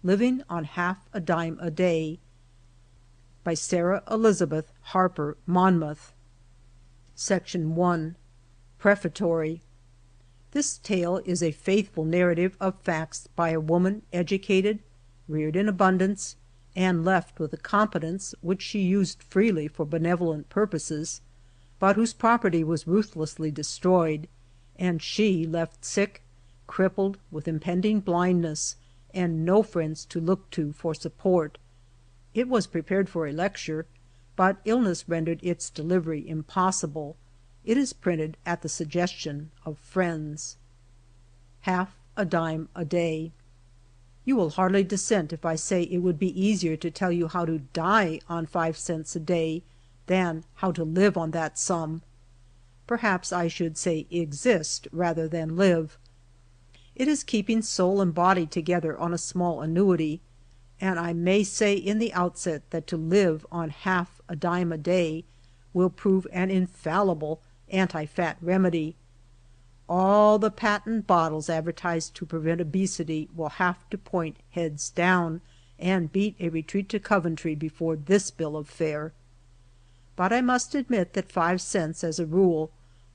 Living on Half a Dime a Day, by Sarah Elizabeth Harper, Monmouth. Section 1. Prefatory. This tale is a faithful narrative of facts by a woman educated, reared in abundance, and left with a competence which she used freely for benevolent purposes, but whose property was ruthlessly destroyed, and she left sick, crippled, with impending blindness, and no friends to look to for support. It was prepared for a lecture, but illness rendered its delivery impossible. It is printed at the suggestion of friends. Half a Dime a Day. You will hardly dissent if I say it would be easier to tell you how to die on 5 cents a day than how to live on that sum. Perhaps I should say exist rather than live. It is keeping soul and body together on a small annuity, and I may say in the outset that to live on half a dime a day will prove an infallible anti-fat remedy. All the patent bottles advertised to prevent obesity will have to point heads down and beat a retreat to Coventry before this bill of fare. But I must admit that 5 cents as a rule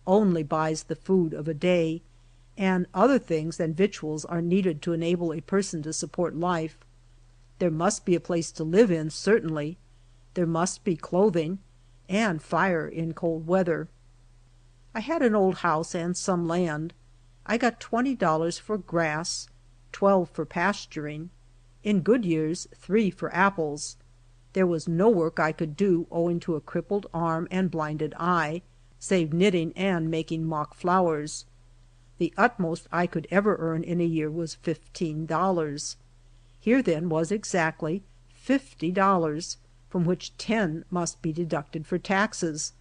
only buys the food of a day, and other things than victuals are needed to enable a person to support life. There must be a place to live in, certainly. There must be clothing, and fire in cold weather. I had an old house and some land. I got $20 for grass, 12 for pasturing. In good years, 3 for apples. There was no work I could do owing to a crippled arm and blinded eye, save knitting and making mock flowers. The utmost I could ever earn in a year was $15. Here then was exactly $50, from which 10 must be deducted for taxes.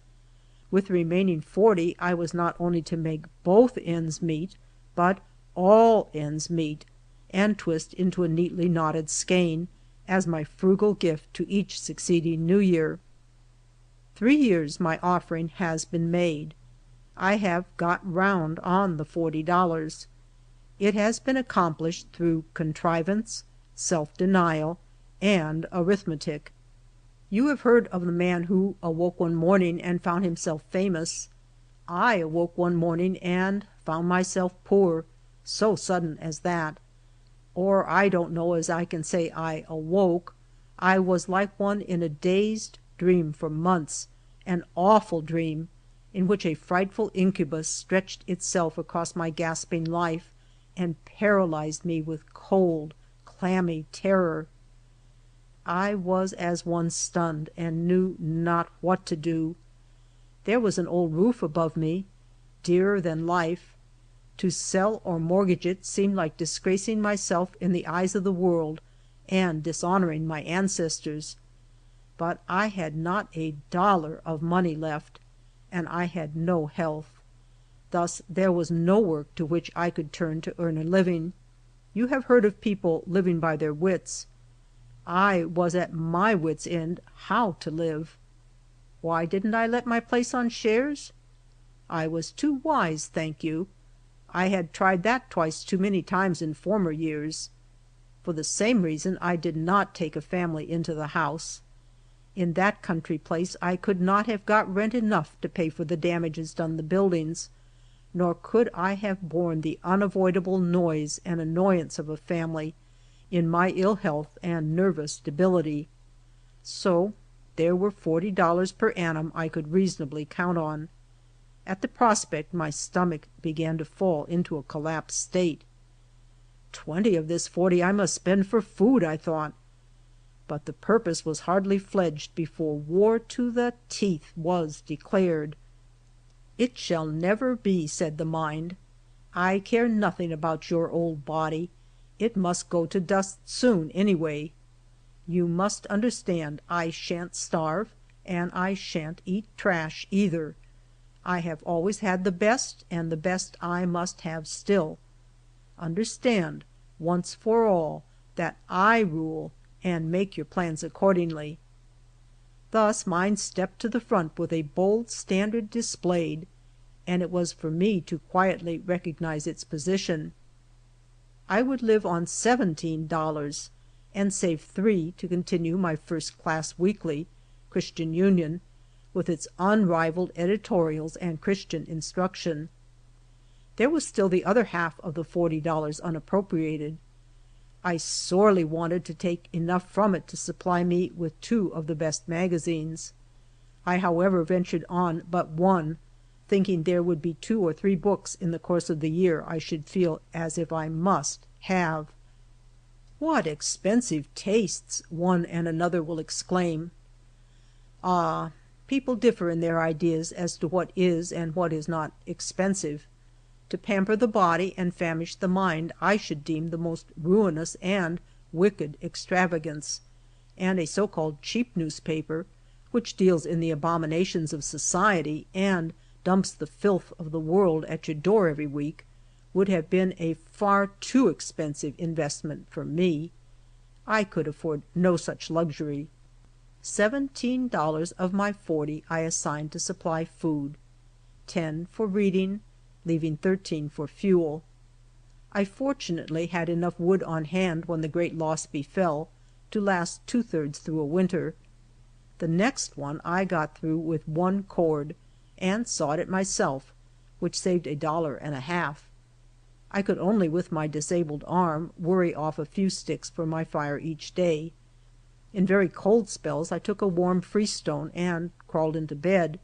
With the remaining 40 I was not only to make both ends meet, but all ends meet, and twist into a neatly knotted skein, as my frugal gift to each succeeding New Year. 3 years my offering has been made. I have got round on the $40. It has been accomplished through contrivance, self-denial, and arithmetic. You have heard of the man who awoke one morning and found himself famous. I awoke one morning and found myself poor, so sudden as that. Or I don't know as I can say I awoke. I was like one in a dazed dream for months, an awful dream, in which a frightful incubus stretched itself across my gasping life and paralyzed me with cold, clammy terror. I was as one stunned and knew not what to do. There was an old roof above me, dearer than life. To sell or mortgage it seemed like disgracing myself in the eyes of the world and dishonoring my ancestors. But I had not a dollar of money left, and I had no health. Thus there was no work to which I could turn to earn a living. You have heard of people living by their wits. I was at my wits' end how to live. Why didn't I let my place on shares? I was too wise, thank you. I had tried that twice too many times in former years. For the same reason I did not take a family into the house. In that country place I could not have got rent enough to pay for the damages done the buildings, nor could I have borne the unavoidable noise and annoyance of a family in my ill health and nervous debility. So there were $40 per annum I could reasonably count on. At the prospect my stomach began to fall into a collapsed state. 20 of this 40 I must spend for food, I thought. But the purpose was hardly fledged before war to the teeth was declared. It shall never be, said the mind. I care nothing about your old body. It must go to dust soon, anyway. You must understand I shan't starve, and I shan't eat trash, either. I have always had the best, and the best I must have still. Understand, once for all, that I rule, and make your plans accordingly. Thus mine stepped to the front with a bold standard displayed, and it was for me to quietly recognize its position. I would live on $17, and saved 3 to continue my first-class weekly, Christian Union, with its unrivaled editorials and Christian instruction. There was still the other half of the $40 unappropriated. I sorely wanted to take enough from it to supply me with 2 of the best magazines. I however ventured on but one, thinking there would be 2 or 3 books in the course of the year I should feel as if I must have. "What expensive tastes!" one and another will exclaim. Ah, people differ in their ideas as to what is and what is not expensive. To pamper the body and famish the mind I should deem the most ruinous and wicked extravagance, and a so-called cheap newspaper, which deals in the abominations of society and dumps the filth of the world at your door every week, would have been a far too expensive investment for me. I could afford no such luxury. $17 of my $40 I assigned to supply food, 10 for reading, leaving 13 for fuel. I fortunately had enough wood on hand when the great loss befell to last 2/3 through a winter. The next one I got through with 1 cord, and sawed it myself, which saved $1.50. I could only with my disabled arm worry off a few sticks for my fire each day. In very cold spells I took a warm freestone and crawled into bed.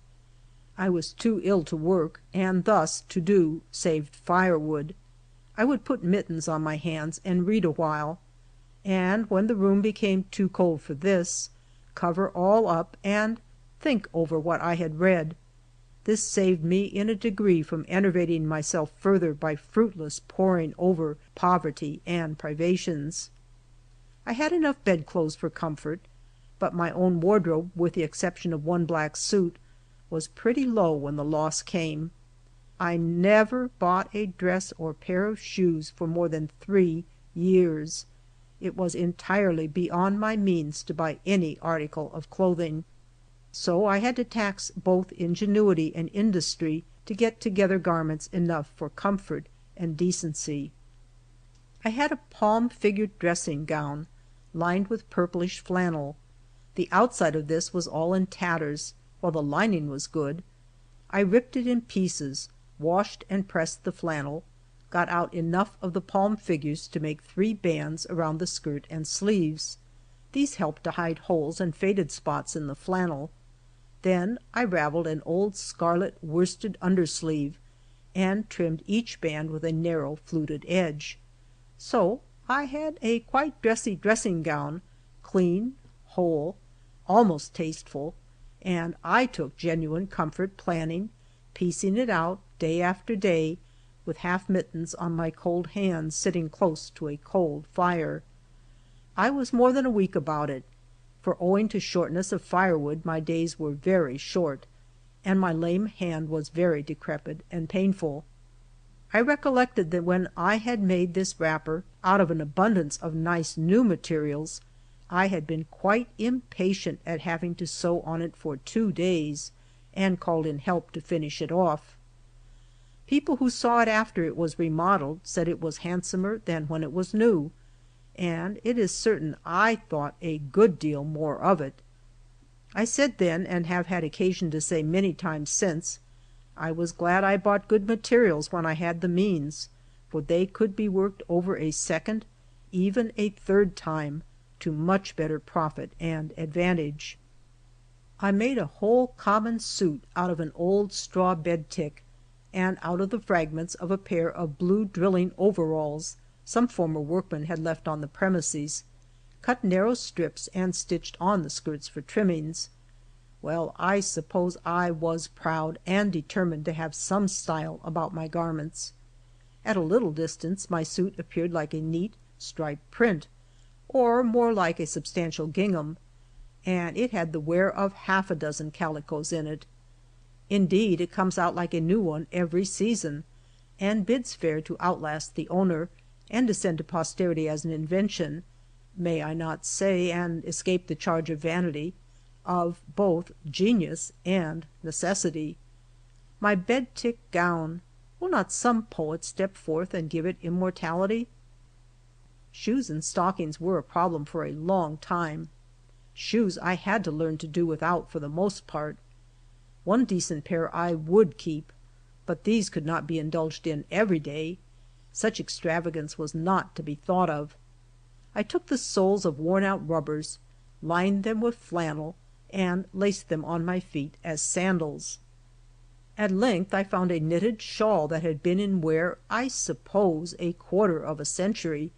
I was too ill to work, and thus to do saved firewood. I would put mittens on my hands and read a while, and when the room became too cold for this, cover all up and think over what I had read. This saved me in a degree from enervating myself further by fruitless poring over poverty and privations. I had enough bedclothes for comfort, but my own wardrobe, with the exception of 1 black suit, was pretty low when the loss came. I never bought a dress or pair of shoes for more than 3 years. It was entirely beyond my means to buy any article of clothing. So I had to tax both ingenuity and industry to get together garments enough for comfort and decency. I had a palm-figured dressing gown, lined with purplish flannel. The outside of this was all in tatters, while the lining was good. I ripped it in pieces, washed and pressed the flannel, got out enough of the palm figures to make 3 bands around the skirt and sleeves. These helped to hide holes and faded spots in the flannel. Then I raveled an old scarlet worsted undersleeve and trimmed each band with a narrow fluted edge. So I had a quite dressy dressing gown, clean, whole, almost tasteful, and I took genuine comfort planning, piecing it out day after day, with half mittens on my cold hands sitting close to a cold fire. I was more than a week about it, for owing to shortness of firewood my days were very short, and my lame hand was very decrepit and painful. I recollected that when I had made this wrapper out of an abundance of nice new materials, I had been quite impatient at having to sew on it for 2 days, and called in help to finish it off. People who saw it after it was remodeled said it was handsomer than when it was new, and it is certain I thought a good deal more of it. I said then, and have had occasion to say many times since, I was glad I bought good materials when I had the means, for they could be worked over a second, even a third time, to much better profit and advantage. I made a whole common suit out of an old straw bed tick, and out of the fragments of a pair of blue drilling overalls some former workman had left on the premises, cut narrow strips and stitched on the skirts for trimmings. Well, I suppose I was proud and determined to have some style about my garments. At a little distance my suit appeared like a neat striped print, or more like a substantial gingham, and it had the wear of half a dozen calicoes in it. Indeed, it comes out like a new one every season, and bids fair to outlast the owner, and descend to posterity as an invention, may I not say, and escape the charge of vanity, of both genius and necessity. My bed tick gown, will not some poet step forth and give it immortality? Shoes and stockings were a problem for a long time. Shoes I had to learn to do without for the most part. One decent pair I would keep, but these could not be indulged in every day. Such extravagance was not to be thought of. I took the soles of worn out rubbers, lined them with flannel, and laced them on my feet as sandals. At length I found a knitted shawl that had been in wear, I suppose, a quarter of a century,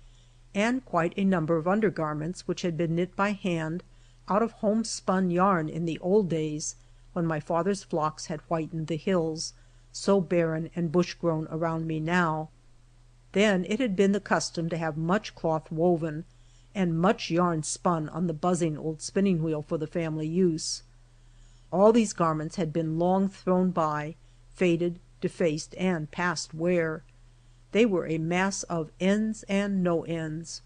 and quite a number of undergarments which had been knit by hand out of homespun yarn in the old days when my father's flocks had whitened the hills, so barren and bush grown around me now. Then it had been the custom to have much cloth woven and much yarn spun on the buzzing old spinning wheel for the family use. All these garments had been long thrown by, faded, defaced, and past wear. They were a mass of ends and no ends.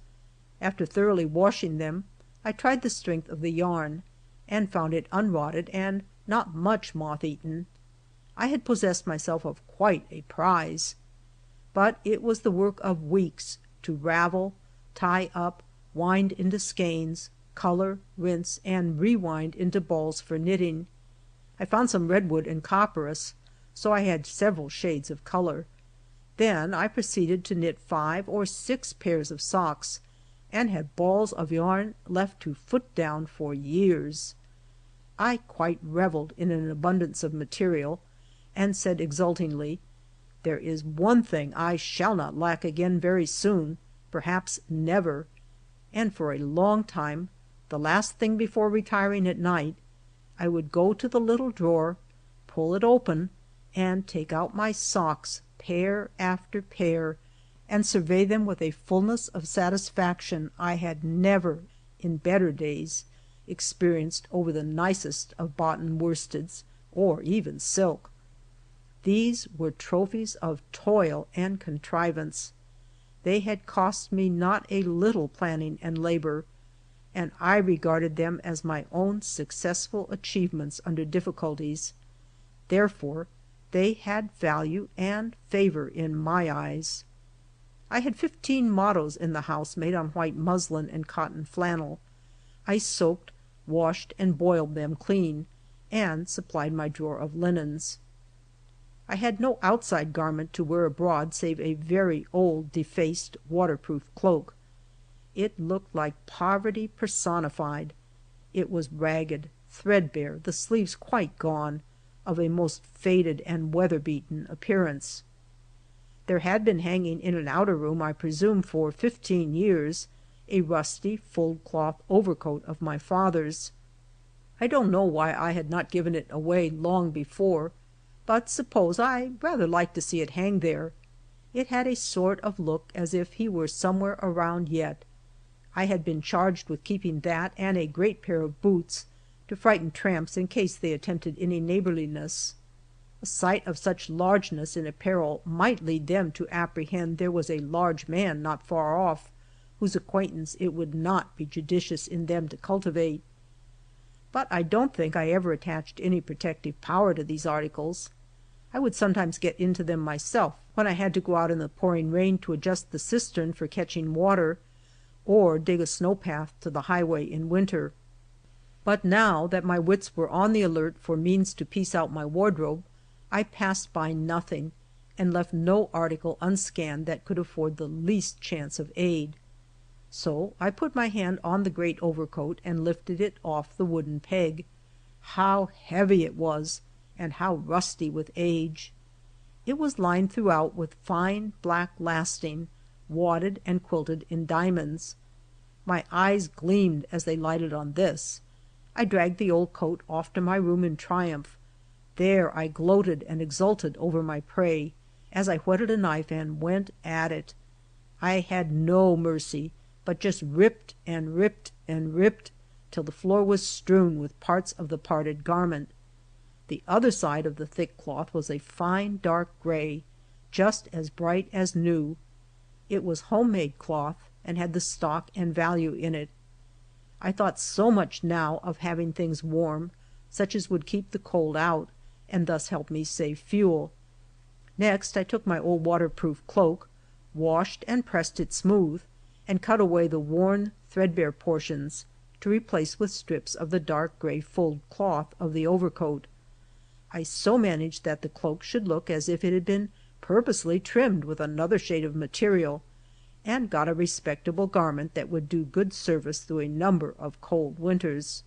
After thoroughly washing them, I tried the strength of the yarn, and found it unrotted and not much moth-eaten. I had possessed myself of quite a prize. But it was the work of weeks to ravel, tie up, wind into skeins, color, rinse, and rewind into balls for knitting. I found some redwood and copperas, so I had several shades of color. Then I proceeded to knit 5 or 6 pairs of socks, and had balls of yarn left to foot down for years. I quite reveled in an abundance of material, and said exultingly, "There is one thing I shall not lack again very soon, perhaps never," and for a long time, the last thing before retiring at night, I would go to the little drawer, pull it open, and take out my socks pair after pair, and survey them with a fullness of satisfaction I had never, in better days, experienced over the nicest of boughten worsteds, or even silk. These were trophies of toil and contrivance. They had cost me not a little planning and labor, and I regarded them as my own successful achievements under difficulties. Therefore, they had value and favor in my eyes. I had 15 mottos in the house made on white muslin and cotton flannel. I soaked, washed, and boiled them clean, and supplied my drawer of linens. I had no outside garment to wear abroad save a very old, defaced, waterproof cloak. It looked like poverty personified. It was ragged, threadbare, the sleeves quite gone, of a most faded and weather-beaten appearance. There had been hanging in an outer room, I presume for 15 years, a rusty fulled-cloth overcoat of my father's. I don't know why I had not given it away long before, but suppose I rather liked to see it hang there. It had a sort of look as if he were somewhere around yet. I had been charged with keeping that and a great pair of boots to frighten tramps in case they attempted any neighborliness. A sight of such largeness in apparel might lead them to apprehend there was a large man not far off, whose acquaintance it would not be judicious in them to cultivate. But I don't think I ever attached any protective power to these articles. I would sometimes get into them myself when I had to go out in the pouring rain to adjust the cistern for catching water, or dig a snow path to the highway in winter. But now that my wits were on the alert for means to piece out my wardrobe, I passed by nothing, and left no article unscanned that could afford the least chance of aid. So I put my hand on the great overcoat and lifted it off the wooden peg. How heavy it was, and how rusty with age! It was lined throughout with fine black lasting, wadded and quilted in diamonds. My eyes gleamed as they lighted on this. I dragged the old coat off to my room in triumph. There I gloated and exulted over my prey, as I whetted a knife and went at it. I had no mercy, but just ripped and ripped and ripped till the floor was strewn with parts of the parted garment. The other side of the thick cloth was a fine dark gray, just as bright as new. It was homemade cloth, and had the stock and value in it. I thought so much now of having things warm, such as would keep the cold out, and thus help me save fuel. Next I took my old waterproof cloak, washed and pressed it smooth, and cut away the worn, threadbare portions to replace with strips of the dark gray fulled cloth of the overcoat. I so managed that the cloak should look as if it had been purposely trimmed with another shade of material, and got a respectable garment that would do good service through a number of cold winters.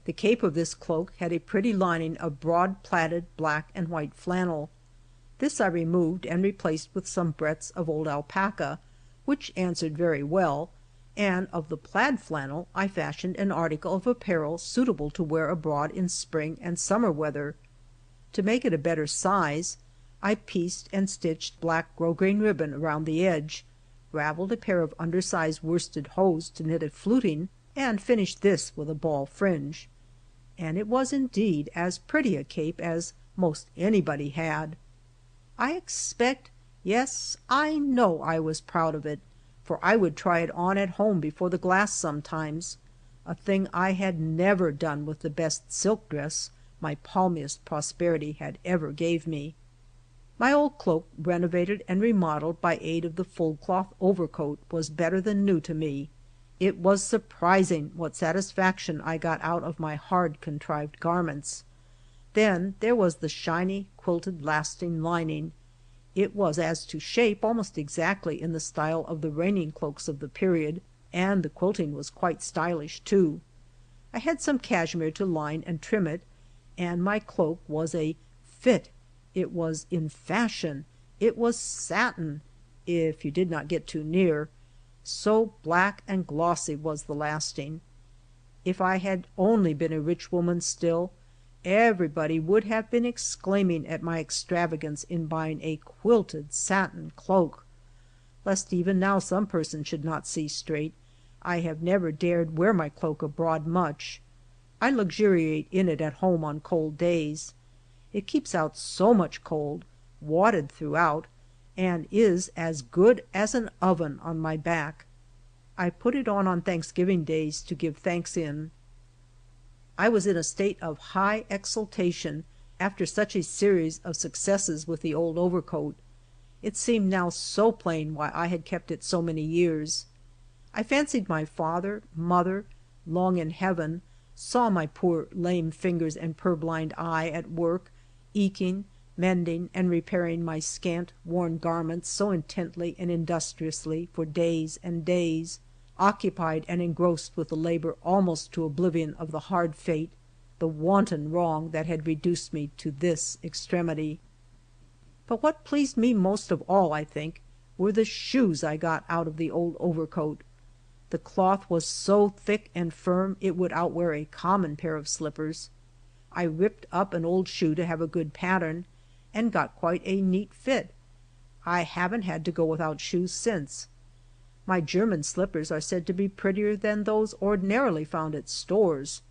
The cape of this cloak had a pretty lining of broad plaited black and white flannel. This I removed and replaced with some breadths of old alpaca, which answered very well, and of the plaid flannel I fashioned an article of apparel suitable to wear abroad in spring and summer weather. To make it a better size, I pieced and stitched black grosgrain ribbon around the edge, raveled a pair of undersized worsted hose to knit a fluting, and finished this with a ball fringe. And it was indeed as pretty a cape as most anybody had. I expect, yes, I know I was proud of it, for I would try it on at home before the glass sometimes, a thing I had never done with the best silk dress my palmiest prosperity had ever gave me. My old cloak, renovated and remodeled by aid of the fulled cloth overcoat, was better than new to me. It was surprising what satisfaction I got out of my hard contrived garments. Then there was the shiny, quilted lasting lining. It was as to shape almost exactly in the style of the reigning cloaks of the period, and the quilting was quite stylish too. I had some cashmere to line and trim it, and my cloak was a fit. It was in fashion. It was satin, if you did not get too near. So black and glossy was the lasting. If I had only been a rich woman still, everybody would have been exclaiming at my extravagance in buying a quilted satin cloak. Lest even now some person should not see straight, I have never dared wear my cloak abroad much. I luxuriate in it at home on cold days. It keeps out so much cold, wadded throughout, and is as good as an oven on my back. I put it on Thanksgiving days to give thanks in. I was in a state of high exultation after such a series of successes with the old overcoat. It seemed now so plain why I had kept it so many years. I fancied my father, mother, long in heaven, saw my poor lame fingers and purblind eye at work, eking, mending, and repairing my scant, worn garments so intently and industriously for days and days, occupied and engrossed with the labor almost to oblivion of the hard fate, the wanton wrong that had reduced me to this extremity. But what pleased me most of all, I think, were the shoes I got out of the old overcoat. The cloth was so thick and firm it would outwear a common pair of slippers. I ripped up an old shoe to have a good pattern, and got quite a neat fit. I haven't had to go without shoes since. My German slippers are said to be prettier than those ordinarily found at stores.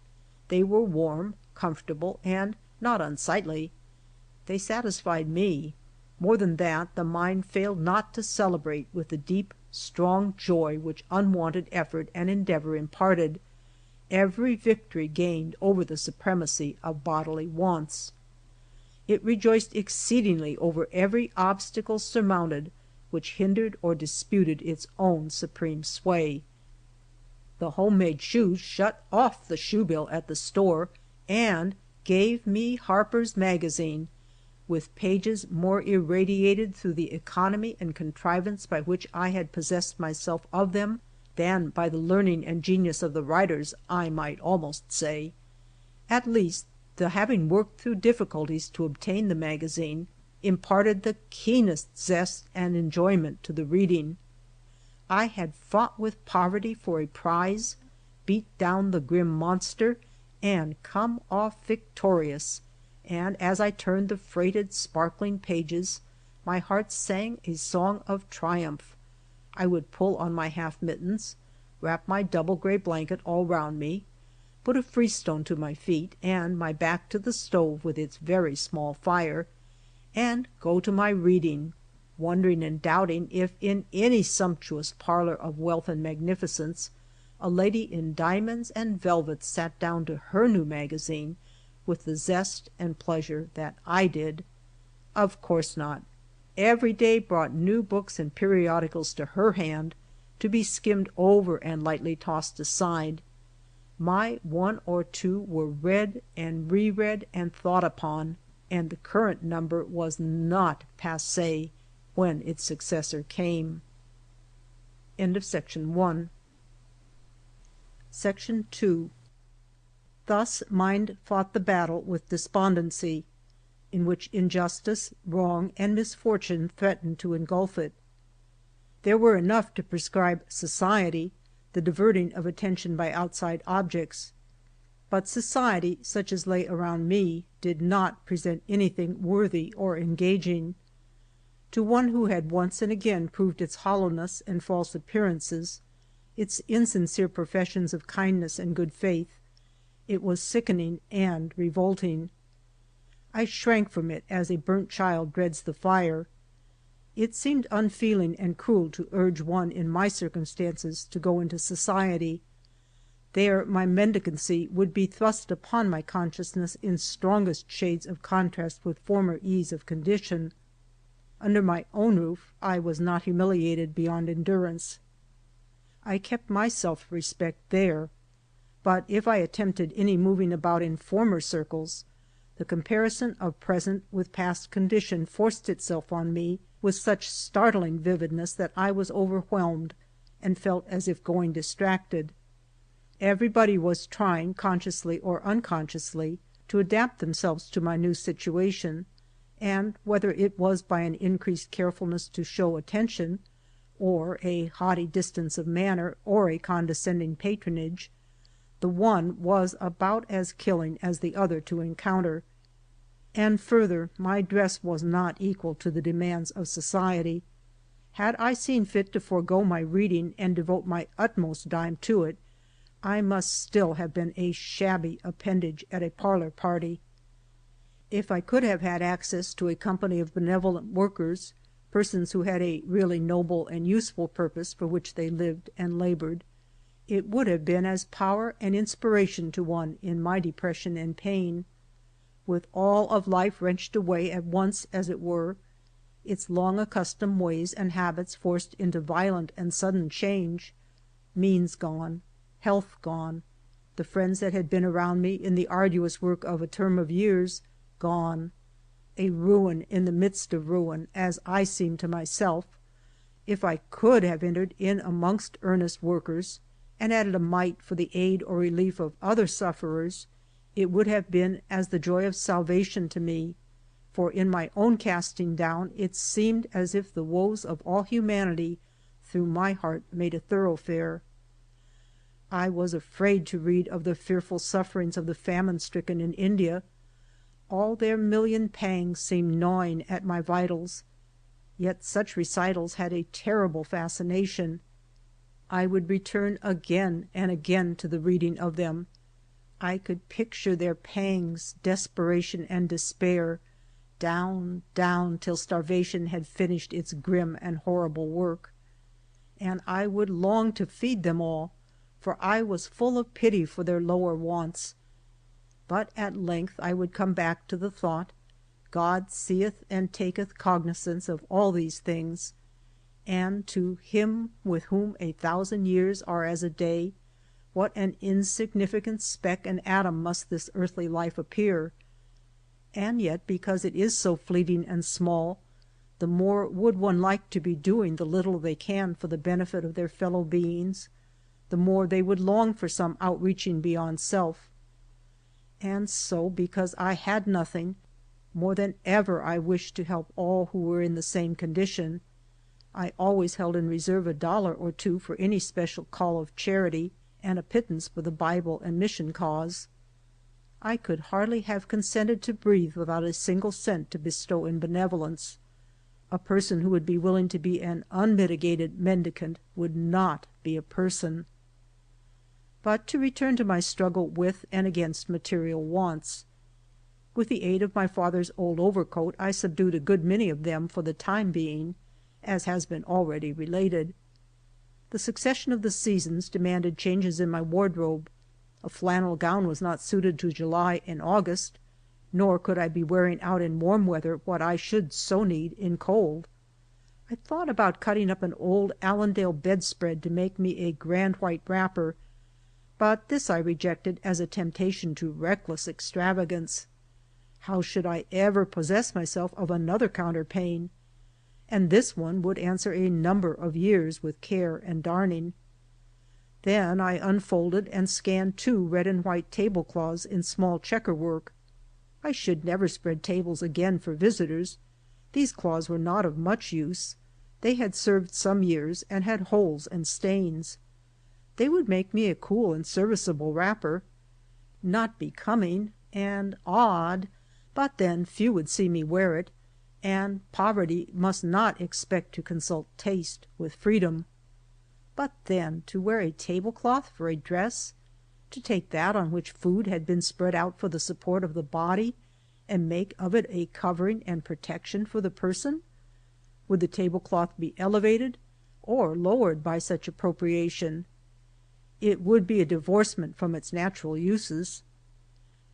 They were warm, comfortable, and not unsightly. They satisfied me. More than that, the mind failed not to celebrate with the deep, strong joy which unwonted effort and endeavor imparted, every victory gained over the supremacy of bodily wants. It rejoiced exceedingly over every obstacle surmounted which hindered or disputed its own supreme sway. The homemade shoes shut off the shoe bill at the store and gave me Harper's magazine, with pages more irradiated through the economy and contrivance by which I had possessed myself of them than by the learning and genius of the writers, I might almost say. At least, the having worked through difficulties to obtain the magazine imparted the keenest zest and enjoyment to the reading. I had fought with poverty for a prize, beat down the grim monster, and come off victorious, and as I turned the freighted, sparkling pages, my heart sang a song of triumph. I would pull on my half mittens, wrap my double gray blanket all round me, put a freestone to my feet and my back to the stove with its very small fire, and go to my reading, wondering and doubting if in any sumptuous parlor of wealth and magnificence a lady in diamonds and velvets sat down to her new magazine with the zest and pleasure that I did. Of course not. Every day brought new books and periodicals to her hand, to be skimmed over and lightly tossed aside. My one or two were read and reread and thought upon, and the current number was not passé when its successor came. Section 2. Thus mind fought the battle with despondency, in which injustice, wrong, and misfortune threatened to engulf it. There were enough to prescribe society, the diverting of attention by outside objects. But society, such as lay around me, did not present anything worthy or engaging. To one who had once and again proved its hollowness and false appearances, its insincere professions of kindness and good faith, it was sickening and revolting. I shrank from it as a burnt child dreads the fire. It seemed unfeeling and cruel to urge one in my circumstances to go into society. There my mendicancy would be thrust upon my consciousness in strongest shades of contrast with former ease of condition. Under my own roof I was not humiliated beyond endurance. I kept my self-respect there, but if I attempted any moving about in former circles, the comparison of present with past condition forced itself on me with such startling vividness that I was overwhelmed and felt as if going distracted. Everybody was trying, consciously or unconsciously, to adapt themselves to my new situation, and whether it was by an increased carefulness to show attention, or a haughty distance of manner, or a condescending patronage, the one was about as killing as the other to encounter. And further, my dress was not equal to the demands of society. Had I seen fit to forego my reading and devote my utmost dime to it, I must still have been a shabby appendage at a parlor party. If I could have had access to a company of benevolent workers, persons who had a really noble and useful purpose for which they lived and labored, it would have been as power and inspiration to one in my depression and pain. With all of life wrenched away at once, as it were, its long accustomed ways and habits forced into violent and sudden change, means gone, health gone, the friends that had been around me in the arduous work of a term of years gone, a ruin in the midst of ruin, as I seemed to myself, if I could have entered in amongst earnest workers, and added a mite for the aid or relief of other sufferers, it would have been as the joy of salvation to me, for in my own casting down it seemed as if the woes of all humanity through my heart made a thoroughfare. I was afraid to read of the fearful sufferings of the famine-stricken in India. All their million pangs seemed gnawing at my vitals, yet such recitals had a terrible fascination. I would return again and again to the reading of them. I could picture their pangs, desperation, and despair, down, down, till starvation had finished its grim and horrible work. And I would long to feed them all, for I was full of pity for their lower wants. But at length I would come back to the thought, God seeth and taketh cognizance of all these things, and to Him with whom 1,000 years are as a day, what an insignificant speck and atom must this earthly life appear. And yet, because it is so fleeting and small, the more would one like to be doing the little they can for the benefit of their fellow beings, the more they would long for some outreaching beyond self. And so, because I had nothing, more than ever I wished to help all who were in the same condition. I always held in reserve $1 or $2 for any special call of charity, and a pittance for the Bible and mission cause. I could hardly have consented to breathe without a single cent to bestow in benevolence. A person who would be willing to be an unmitigated mendicant would not be a person. But to return to my struggle with and against material wants. With the aid of my father's old overcoat I subdued a good many of them for the time being, as has been already related. The succession of the seasons demanded changes in my wardrobe. A flannel gown was not suited to July and August, nor could I be wearing out in warm weather what I should so need in cold. I thought about cutting up an old Allendale bedspread to make me a grand white wrapper, but this I rejected as a temptation to reckless extravagance. How should I ever possess myself of another counterpane? And this one would answer a number of years with care and darning. Then I unfolded and scanned 2 red and white tablecloths in small checker work. I should never spread tables again for visitors. These cloths were not of much use. They had served some years and had holes and stains. They would make me a cool and serviceable wrapper. Not becoming, and odd, but then few would see me wear it, and poverty must not expect to consult taste with freedom. But then to wear a tablecloth for a dress, to take that on which food had been spread out for the support of the body, and make of it a covering and protection for the person? Would the tablecloth be elevated or lowered by such appropriation? It would be a divorcement from its natural uses.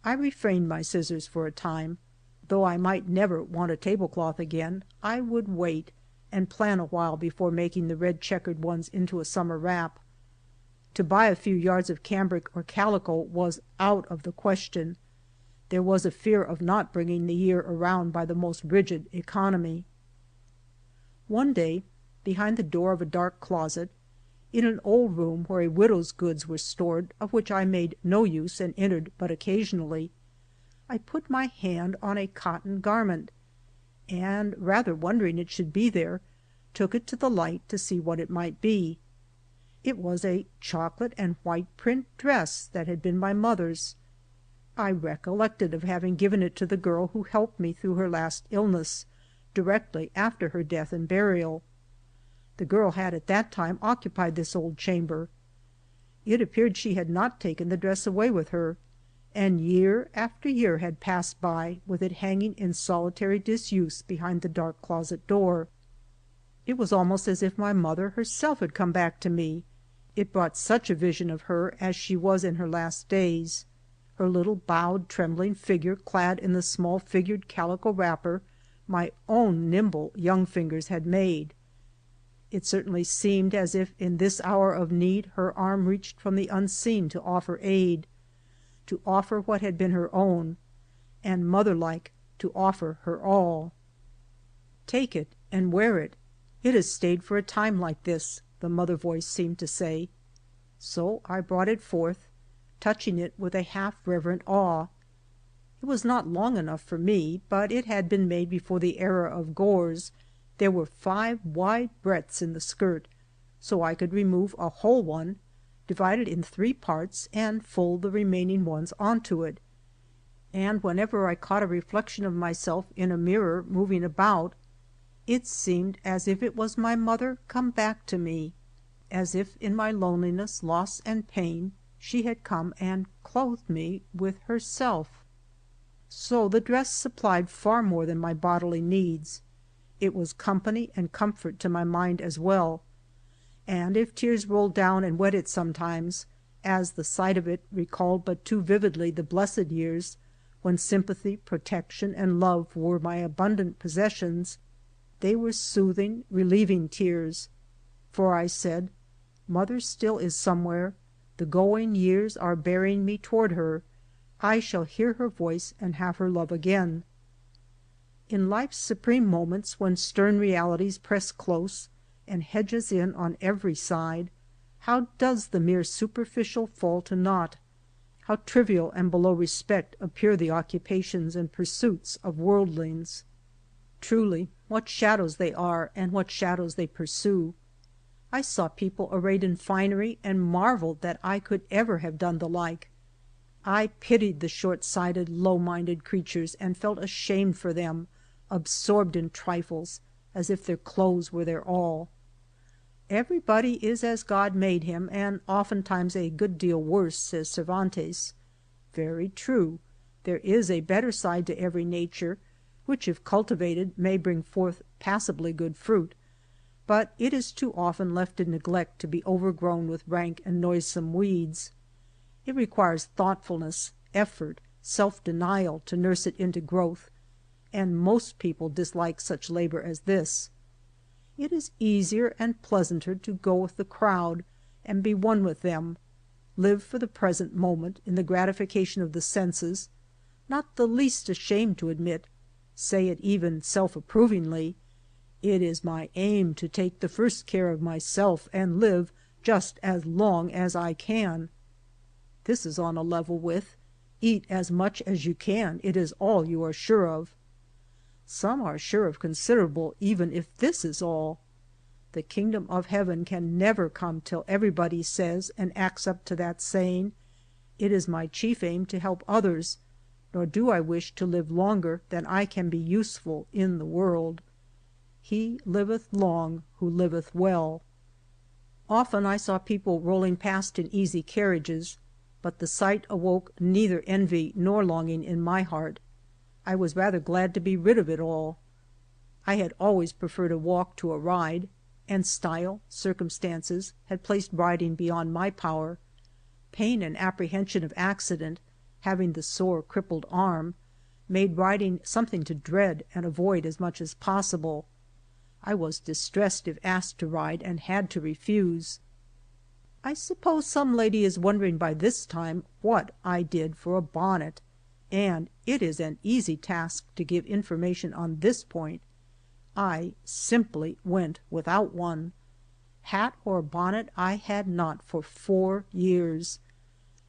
I refrained my scissors for a time. Though I might never want a tablecloth again, I would wait and plan a while before making the red checkered ones into a summer wrap. To buy a few yards of cambric or calico was out of the question. There was a fear of not bringing the year around by the most rigid economy. One day, behind the door of a dark closet, in an old room where a widow's goods were stored, of which I made no use and entered but occasionally, I put my hand on a cotton garment, and, rather wondering it should be there, took it to the light to see what it might be. It was a chocolate and white print dress that had been my mother's. I recollected of having given it to the girl who helped me through her last illness, directly after her death and burial. The girl had at that time occupied this old chamber. It appeared she had not taken the dress away with her, and year after year had passed by with it hanging in solitary disuse behind the dark closet door. It was almost as if my mother herself had come back to me. It brought such a vision of her as she was in her last days, her little bowed, trembling figure clad in the small figured calico wrapper my own nimble young fingers had made. It certainly seemed as if in this hour of need her arm reached from the unseen to offer aid, to offer what had been her own, and mother-like to offer her all. "Take it and wear it. It has stayed for a time like this," the mother voice seemed to say. So I brought it forth, touching it with a half-reverent awe. It was not long enough for me, but it had been made before the era of gores. There were 5 wide breadths in the skirt, so I could remove a whole one, divide it in 3 parts, and fold the remaining ones onto it. And whenever I caught a reflection of myself in a mirror moving about, it seemed as if it was my mother come back to me, as if in my loneliness, loss, and pain she had come and clothed me with herself. So the dress supplied far more than my bodily needs. It was company and comfort to my mind as well, and if tears rolled down and wet it sometimes, as the sight of it recalled but too vividly the blessed years when sympathy, protection, and love were my abundant possessions, they were soothing, relieving tears, for I said, "Mother still is somewhere, the going years are bearing me toward her, I shall hear her voice and have her love again." In life's supreme moments, when stern realities press close and hedge us in on every side, how does the mere superficial fall to naught? How trivial and below respect appear the occupations and pursuits of worldlings! Truly, what shadows they are, and what shadows they pursue! I saw people arrayed in finery and marveled that I could ever have done the like. I pitied the short-sighted, low-minded creatures and felt ashamed for them, absorbed in trifles, as if their clothes were their all. Everybody is as God made him, and oftentimes a good deal worse, says Cervantes. Very true, there is a better side to every nature, which if cultivated may bring forth passably good fruit, but it is too often left in neglect to be overgrown with rank and noisome weeds. It requires thoughtfulness, effort, self-denial to nurse it into growth, and most people dislike such labor as this. It is easier and pleasanter to go with the crowd and be one with them, live for the present moment in the gratification of the senses, not the least ashamed to admit, say it even self-approvingly, "It is my aim to take the first care of myself and live just as long as I can." This is on a level with, "Eat as much as you can, it is all you are sure of." Some are sure of considerable even if this is all. The kingdom of heaven can never come till everybody says and acts up to that saying, "It is my chief aim to help others, nor do I wish to live longer than I can be useful in the world." He liveth long who liveth well. Often I saw people rolling past in easy carriages, but the sight awoke neither envy nor longing in my heart. I was rather glad to be rid of it all. I had always preferred a walk to a ride, and style, circumstances, had placed riding beyond my power. Pain and apprehension of accident, having the sore, crippled arm, made riding something to dread and avoid as much as possible. I was distressed if asked to ride and had to refuse. I suppose some lady is wondering by this time what I did for a bonnet, and it is an easy task to give information on this point. I simply went without one. Hat or bonnet I had not for 4 years.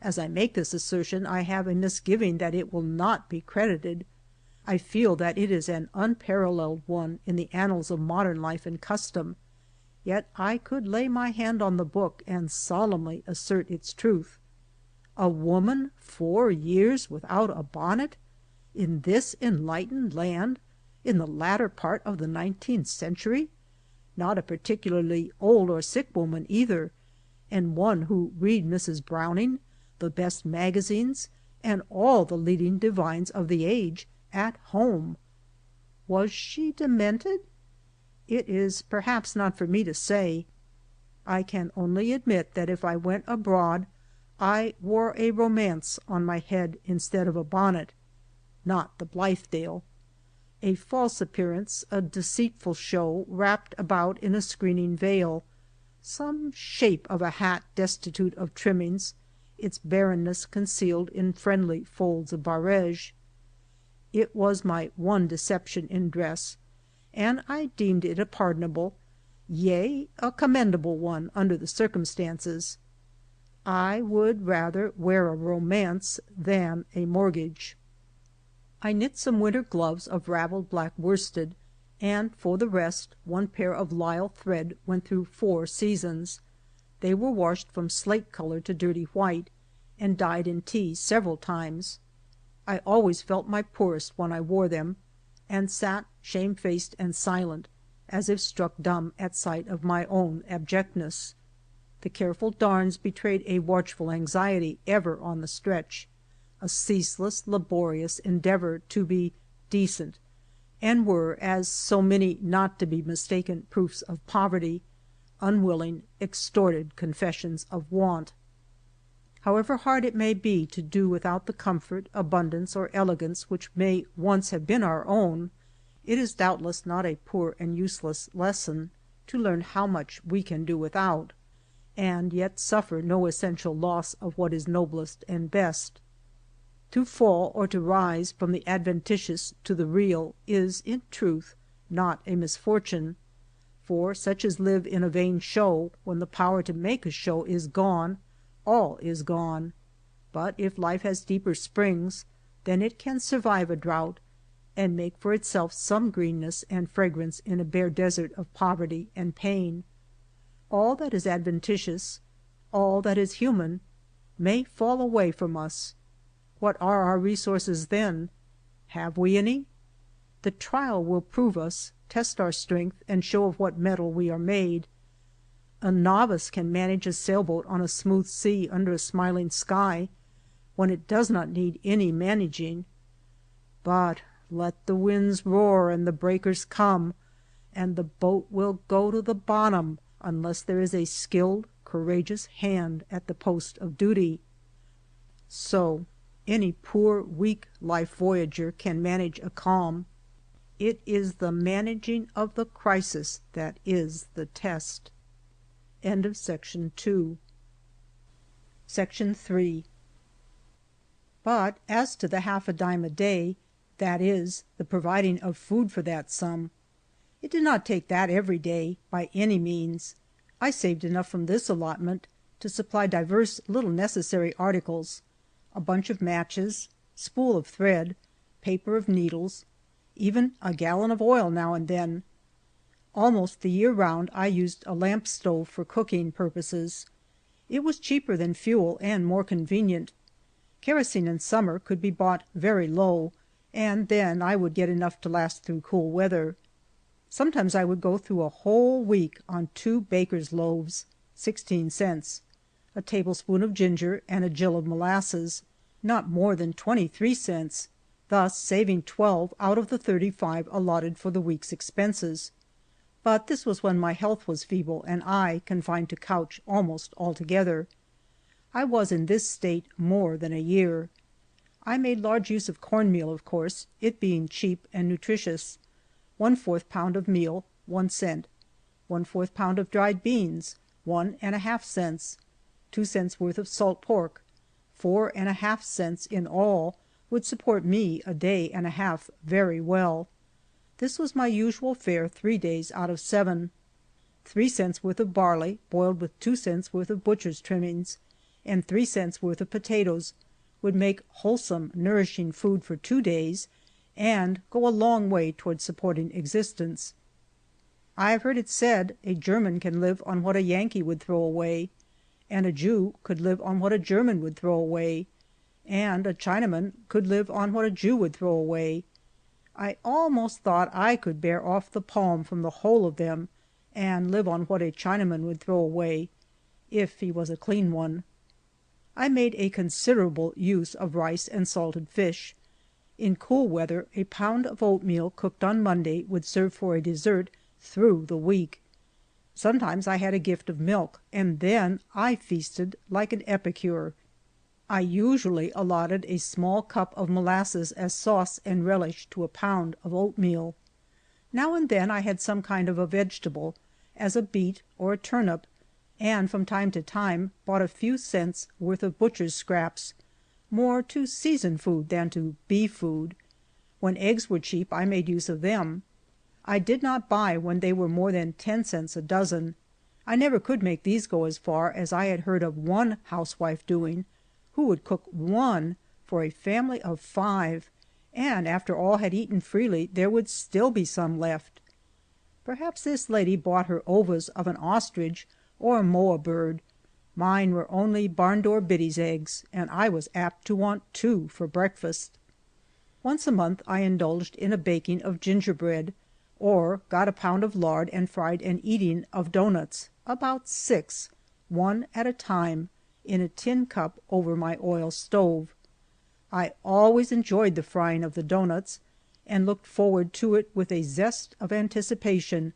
As I make this assertion I have a misgiving that it will not be credited. I feel that it is an unparalleled one in the annals of modern life and custom, yet I could lay my hand on the book and solemnly assert its truth. A woman 4 years without a bonnet, in this enlightened land, in the latter part of the 19th century, not a particularly old or sick woman either, and one who read Mrs. Browning, the best magazines, and all the leading divines of the age at home. Was she demented? It is perhaps not for me to say. I can only admit that if I went abroad I wore a romance on my head instead of a bonnet, not the Blithedale. A false appearance, a deceitful show wrapped about in a screening veil, some shape of a hat destitute of trimmings, its barrenness concealed in friendly folds of barège. It was my one deception in dress, and I deemed it a pardonable, yea, a commendable one under the circumstances. I would rather wear a romance than a mortgage. I knit some winter gloves of ravelled black worsted, and for the rest one pair of lisle thread went through 4 seasons. They were washed from slate color to dirty white, and dyed in tea several times. I always felt my poorest when I wore them, and sat shamefaced and silent, as if struck dumb at sight of my own abjectness. The careful darns betrayed a watchful anxiety ever on the stretch, a ceaseless, laborious endeavor to be decent, and were, as so many not to be mistaken proofs of poverty, unwilling, extorted confessions of want. However hard it may be to do without the comfort, abundance, or elegance which may once have been our own, it is doubtless not a poor and useless lesson to learn how much we can do without, and yet suffer no essential loss of what is noblest and best. To fall or to rise from the adventitious to the real is, in truth, not a misfortune, for such as live in a vain show, when the power to make a show is gone, all is gone. But if life has deeper springs, then it can survive a drought, and make for itself some greenness and fragrance in a bare desert of poverty and pain. All that is adventitious, all that is human, may fall away from us. What are our resources then? Have we any? The trial will prove us, test our strength, and show of what metal we are made. A novice can manage a sailboat on a smooth sea under a smiling sky, when it does not need any managing. But let the winds roar and the breakers come, and the boat will go to the bottom unless there is a skilled, courageous hand at the post of duty. So any poor, weak life voyager can manage a calm. it is the managing of the crisis that is the test. End of Section 2. Section 3. But as to the half a dime a day, that is, the providing of food for that sum, it did not take that every day, by any means. I saved enough from this allotment to supply divers little necessary articles, a bunch of matches, spool of thread, paper of needles, even a gallon of oil now and then. Almost the year round I used a lamp stove for cooking purposes. It was cheaper than fuel and more convenient. Kerosene in summer could be bought very low, and then I would get enough to last through cool weather. Sometimes I would go through a whole week on 2 baker's loaves, 16 cents, a tablespoon of ginger and a gill of molasses, not more than 23 cents, thus saving 12 out of the 35 allotted for the week's expenses. But this was when my health was feeble and I confined to couch almost altogether. I was in this state more than a year. I made large use of cornmeal, of course, it being cheap and nutritious. 1/4 pound of meal, 1 cent. 1/4 pound of dried beans, 1½ cents. 2 cents worth of salt pork, 4½ cents in all, would support me a day and a half very well. This was my usual fare 3 days out of 7. 3 cents worth of barley, boiled with 2 cents worth of butcher's trimmings, and 3 cents worth of potatoes, would make wholesome, nourishing food for 2 days, and go a long way toward supporting existence. I have heard it said a German can live on what a Yankee would throw away, and a Jew could live on what a German would throw away, and a Chinaman could live on what a Jew would throw away. I almost thought I could bear off the palm from the whole of them, and live on what a Chinaman would throw away, if he was a clean one. I made a considerable use of rice and salted fish. In cool weather a pound of oatmeal cooked on Monday would serve for a dessert through the week. Sometimes I had a gift of milk, and then I feasted like an epicure. I usually allotted a small cup of molasses as sauce and relish to a pound of oatmeal. Now and then I had some kind of a vegetable, as a beet or a turnip, and from time to time bought a few cents worth of butcher's scraps, more to season food than to be food. When eggs were cheap I made use of them. I did not buy when they were more than 10 cents a dozen. I never could make these go as far as I had heard of one housewife doing, who would cook 1 for a family of 5, and after all had eaten freely there would still be some left. Perhaps this lady bought her ovas of an ostrich or a moa bird. Mine were only barn door biddies' eggs, and I was apt to want 2 for breakfast. Once a month I indulged in a baking of gingerbread, or got a pound of lard and fried an eating of doughnuts, about 6, 1 at a time, in a tin cup over my oil stove. I always enjoyed the frying of the doughnuts, and looked forward to it with a zest of anticipation.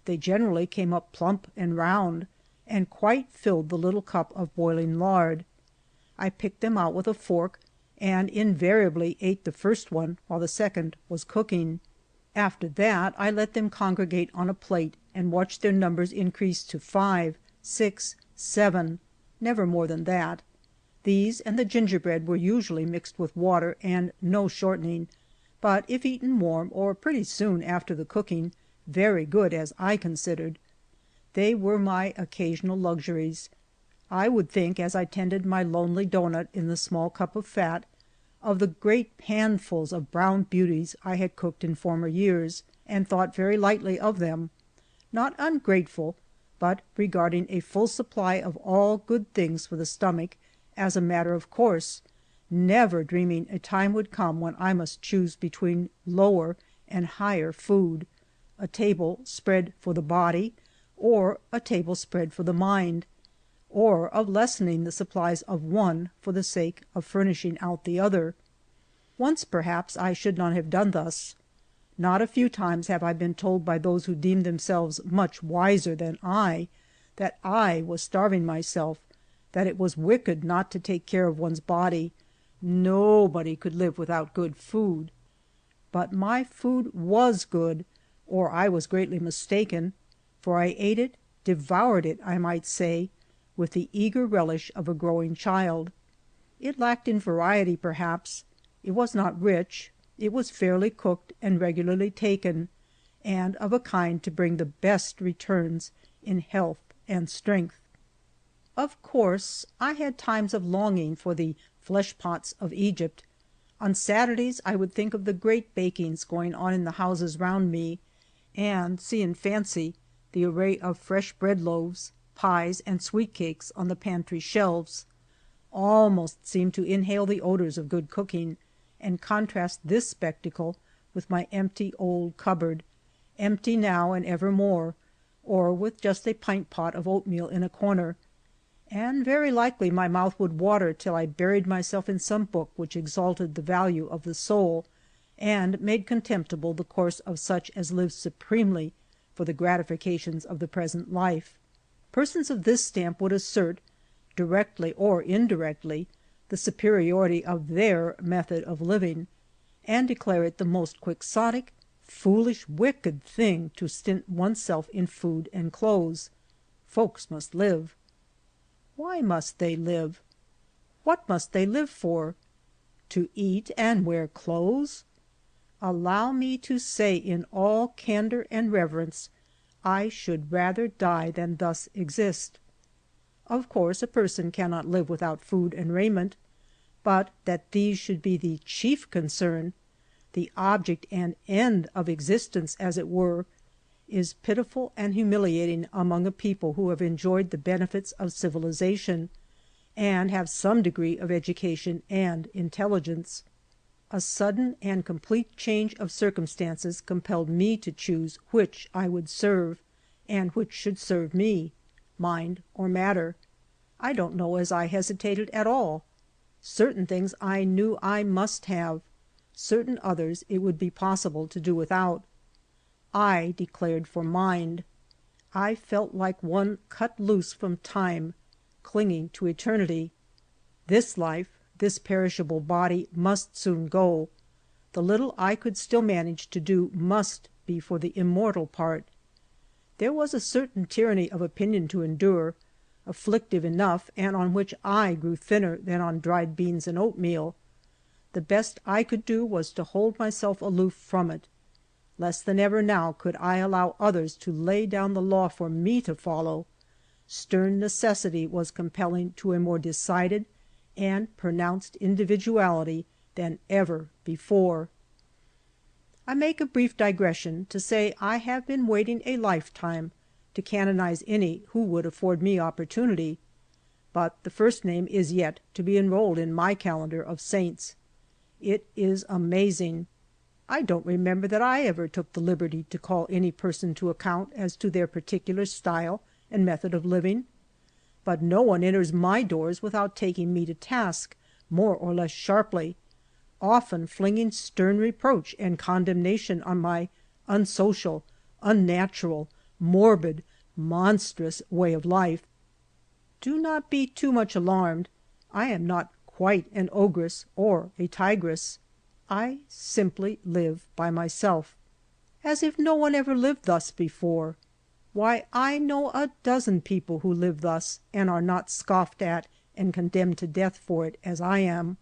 They generally came up plump and round, and quite filled the little cup of boiling lard. I picked them out with a fork, and invariably ate the first one while the second was cooking. After that I let them congregate on a plate, and watched their numbers increase to 5, 6, 7, never more than that. These and the gingerbread were usually mixed with water and no shortening, but if eaten warm or pretty soon after the cooking, very good as I considered. They were my occasional luxuries. I would think, as I tended my lonely doughnut in the small cup of fat, of the great panfuls of brown beauties I had cooked in former years, and thought very lightly of them, not ungrateful, but regarding a full supply of all good things for the stomach as a matter of course, never dreaming a time would come when I must choose between lower and higher food, a table spread for the body or a table spread for the mind, or of lessening the supplies of one for the sake of furnishing out the other. Once perhaps I should not have done thus. Not a few times have I been told by those who deemed themselves much wiser than I, that I was starving myself, that it was wicked not to take care of one's body. Nobody could live without good food. But my food was good, or I was greatly mistaken, for I ate it, devoured it, I might say, with the eager relish of a growing child. It lacked in variety, perhaps. It was not rich. It was fairly cooked and regularly taken, and of a kind to bring the best returns in health and strength. Of course, I had times of longing for the flesh pots of Egypt. On Saturdays I would think of the great bakings going on in the houses round me, and see in fancy the array of fresh bread loaves, pies, and sweet cakes on the pantry shelves. Almost seemed to inhale the odors of good cooking, and contrast this spectacle with my empty old cupboard, empty now and evermore, or with just a pint pot of oatmeal in a corner, and very likely my mouth would water till I buried myself in some book which exalted the value of the soul, and made contemptible the course of such as live supremely for the gratifications of the present life. Persons of this stamp would assert, directly or indirectly, the superiority of their method of living, and declare it the most quixotic, foolish, wicked thing to stint oneself in food and clothes. Folks must live. Why must they live? What must they live for? To eat and wear clothes? Allow me to say in all candor and reverence, I should rather die than thus exist. Of course, a person cannot live without food and raiment, but that these should be the chief concern, the object and end of existence, as it were, is pitiful and humiliating among a people who have enjoyed the benefits of civilization, and have some degree of education and intelligence. A sudden and complete change of circumstances compelled me to choose which I would serve, and which should serve me, mind or matter. I don't know as I hesitated at all. Certain things I knew I must have, certain others it would be possible to do without. I declared for mind. I felt like one cut loose from time, clinging to eternity. This life, this perishable body, must soon go. The little I could still manage to do must be for the immortal part. There was a certain tyranny of opinion to endure, afflictive enough, and on which I grew thinner than on dried beans and oatmeal. The best I could do was to hold myself aloof from it. Less than ever now could I allow others to lay down the law for me to follow. Stern necessity was compelling to a more decided and pronounced individuality than ever before. I make a brief digression to say I have been waiting a lifetime to canonize any who would afford me opportunity, but the first name is yet to be enrolled in my calendar of saints. It is amazing. I don't remember that I ever took the liberty to call any person to account as to their particular style and method of living, but no one enters my doors without taking me to task more or less sharply, often flinging stern reproach and condemnation on my unsocial, unnatural, morbid, monstrous way of life. Do not be too much alarmed. I am not quite an ogress or a tigress. I simply live by myself. As if no one ever lived thus before. Why, I know a dozen people who live thus, and are not scoffed at and condemned to death for it, as I am.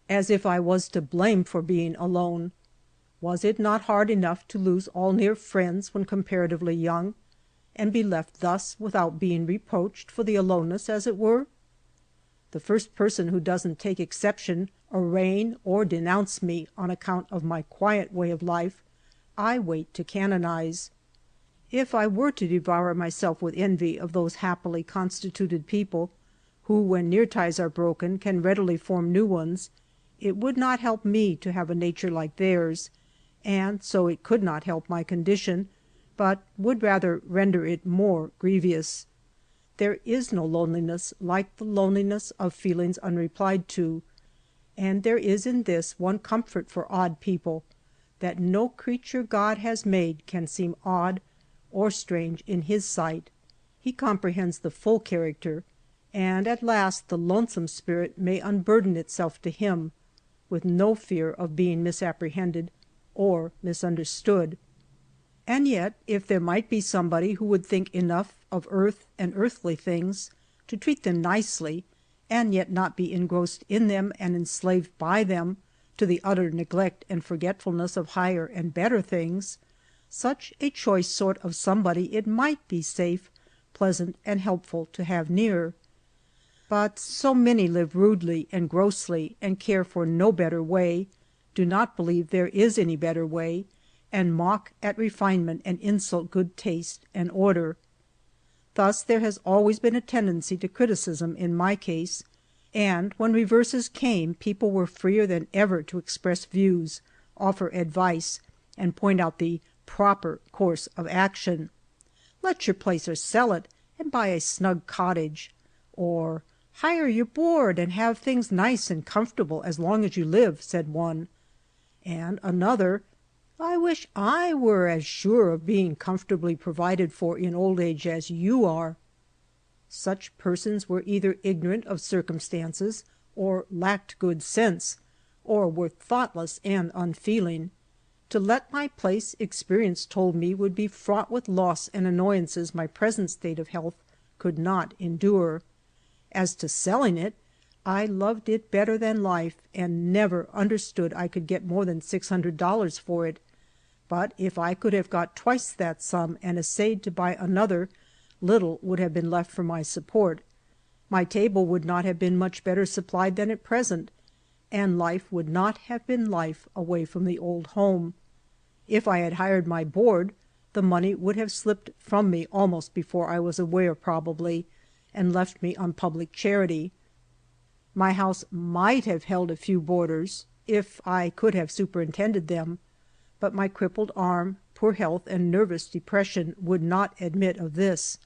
As if I was to blame for being alone. Was it not hard enough to lose all near friends when comparatively young, and be left thus without being reproached for the aloneness, as it were? The first person who doesn't take exception, arraign, or denounce me on account of my quiet way of life, I wait to canonize. If I were to devour myself with envy of those happily constituted people, who, when near ties are broken, can readily form new ones, it would not help me to have a nature like theirs, and so it could not help my condition, but would rather render it more grievous. There is no loneliness like the loneliness of feelings unreplied to, and there is in this one comfort for odd people, that no creature God has made can seem odd or strange in His sight. He comprehends the full character, and at last the lonesome spirit may unburden itself to Him, with no fear of being misapprehended or misunderstood. And yet, if there might be somebody who would think enough of earth and earthly things to treat them nicely, and yet not be engrossed in them and enslaved by them to the utter neglect and forgetfulness of higher and better things, such a choice sort of somebody it might be safe, pleasant, and helpful to have near. But so many live rudely and grossly, and care for no better way, do not believe there is any better way, and mock at refinement and insult good taste and order. Thus there has always been a tendency to criticism in my case, and when reverses came people were freer than ever to express views, offer advice, and point out the proper course of action. Let your place or sell it, and buy a snug cottage, or hire your board and have things nice and comfortable as long as you live, said one. And another, I wish I were as sure of being comfortably provided for in old age as you are. Such persons were either ignorant of circumstances, or lacked good sense, or were thoughtless and unfeeling. To let my place, experience told me, would be fraught with loss and annoyances my present state of health could not endure. As to selling it, I loved it better than life, and never understood I could get more than $600 for it. But if I could have got twice that sum and essayed to buy another, little would have been left for my support. My table would not have been much better supplied than at present, and life would not have been life away from the old home. If I had hired my board, the money would have slipped from me almost before I was aware, probably, and left me on public charity. My house might have held a few boarders, if I could have superintended them, but my crippled arm, poor health, and nervous depression would not admit of this.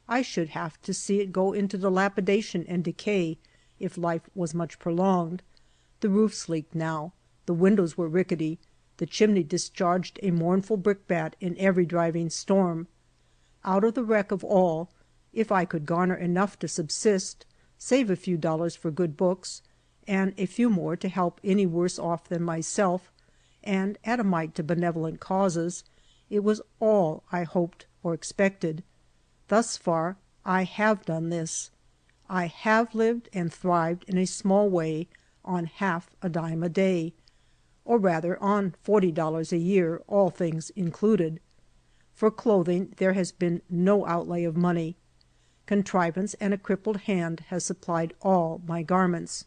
I should have to see it go into dilapidation and decay if life was much prolonged. The roofs leaked now, the windows were rickety, the chimney discharged a mournful brickbat in every driving storm. Out of the wreck of all, if I could garner enough to subsist, save a few dollars for good books, and a few more to help any worse off than myself, and add a mite to benevolent causes, it was all I hoped or expected. Thus far I have done this. I have lived and thrived in a small way on half a dime a day, or rather on $40 a year, all things included. For clothing there has been no outlay of money. Contrivance and a crippled hand has supplied all my garments.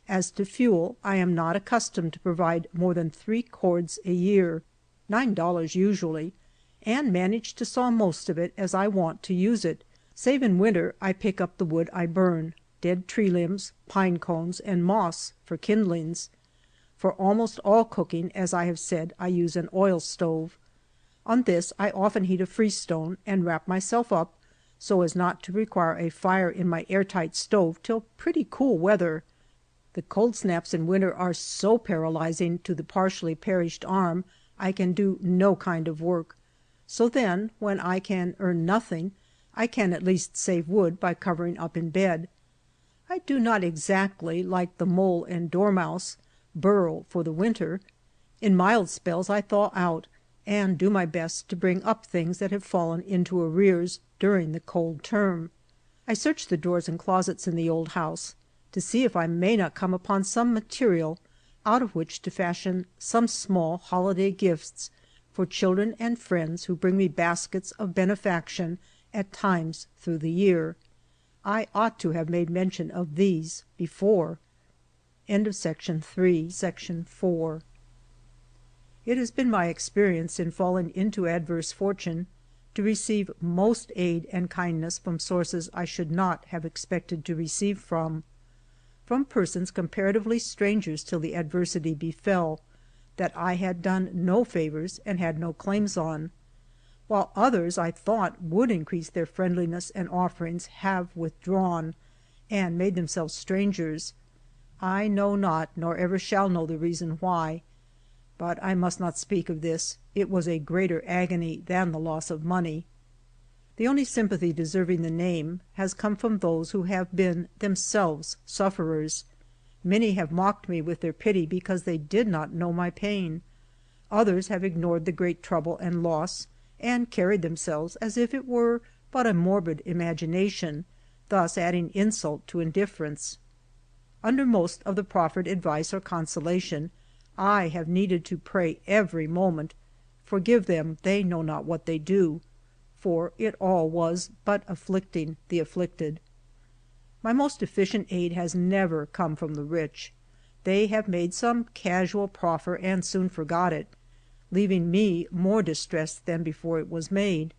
As to fuel, I am not accustomed to provide more than 3 cords a year, $9 usually, and manage to saw most of it as I want to use it, save in winter I pick up the wood I burn, dead tree limbs, pine cones, and moss for kindlings. For almost all cooking, as I have said, I use an oil stove. On this I often heat a freestone and wrap myself up so as not to require a fire in my airtight stove till pretty cool weather. The cold snaps in winter are so paralyzing to the partially perished arm I can do no kind of work. So then, when I can earn nothing, I can at least save wood by covering up in bed. I do not exactly, like the mole and dormouse, burrow for the winter. In mild spells I thaw out, and do my best to bring up things that have fallen into arrears during the cold term. I search the drawers and closets in the old house, to see if I may not come upon some material out of which to fashion some small holiday gifts for children and friends who bring me baskets of benefaction at times through the year. I ought to have made mention of these before. End of Section 3. Section 4. It has been my experience in falling into adverse fortune to receive most aid and kindness from sources I should not have expected to receive from persons comparatively strangers till the adversity befell, that I had done no favors and had no claims on, while others I thought would increase their friendliness and offerings have withdrawn, and made themselves strangers. I know not, nor ever shall know the reason why, but I must not speak of this. It was a greater agony than the loss of money. The only sympathy deserving the name has come from those who have been themselves sufferers. Many have mocked me with their pity because they did not know my pain. Others have ignored the great trouble and loss, and carried themselves as if it were but a morbid imagination, thus adding insult to indifference. Under most of the proffered advice or consolation, I have needed to pray every moment, "Forgive them, they know not what they do," for it all was but afflicting the afflicted. My most efficient aid has never come from the rich. They have made some casual proffer and soon forgot it, leaving me more distressed than before it was made.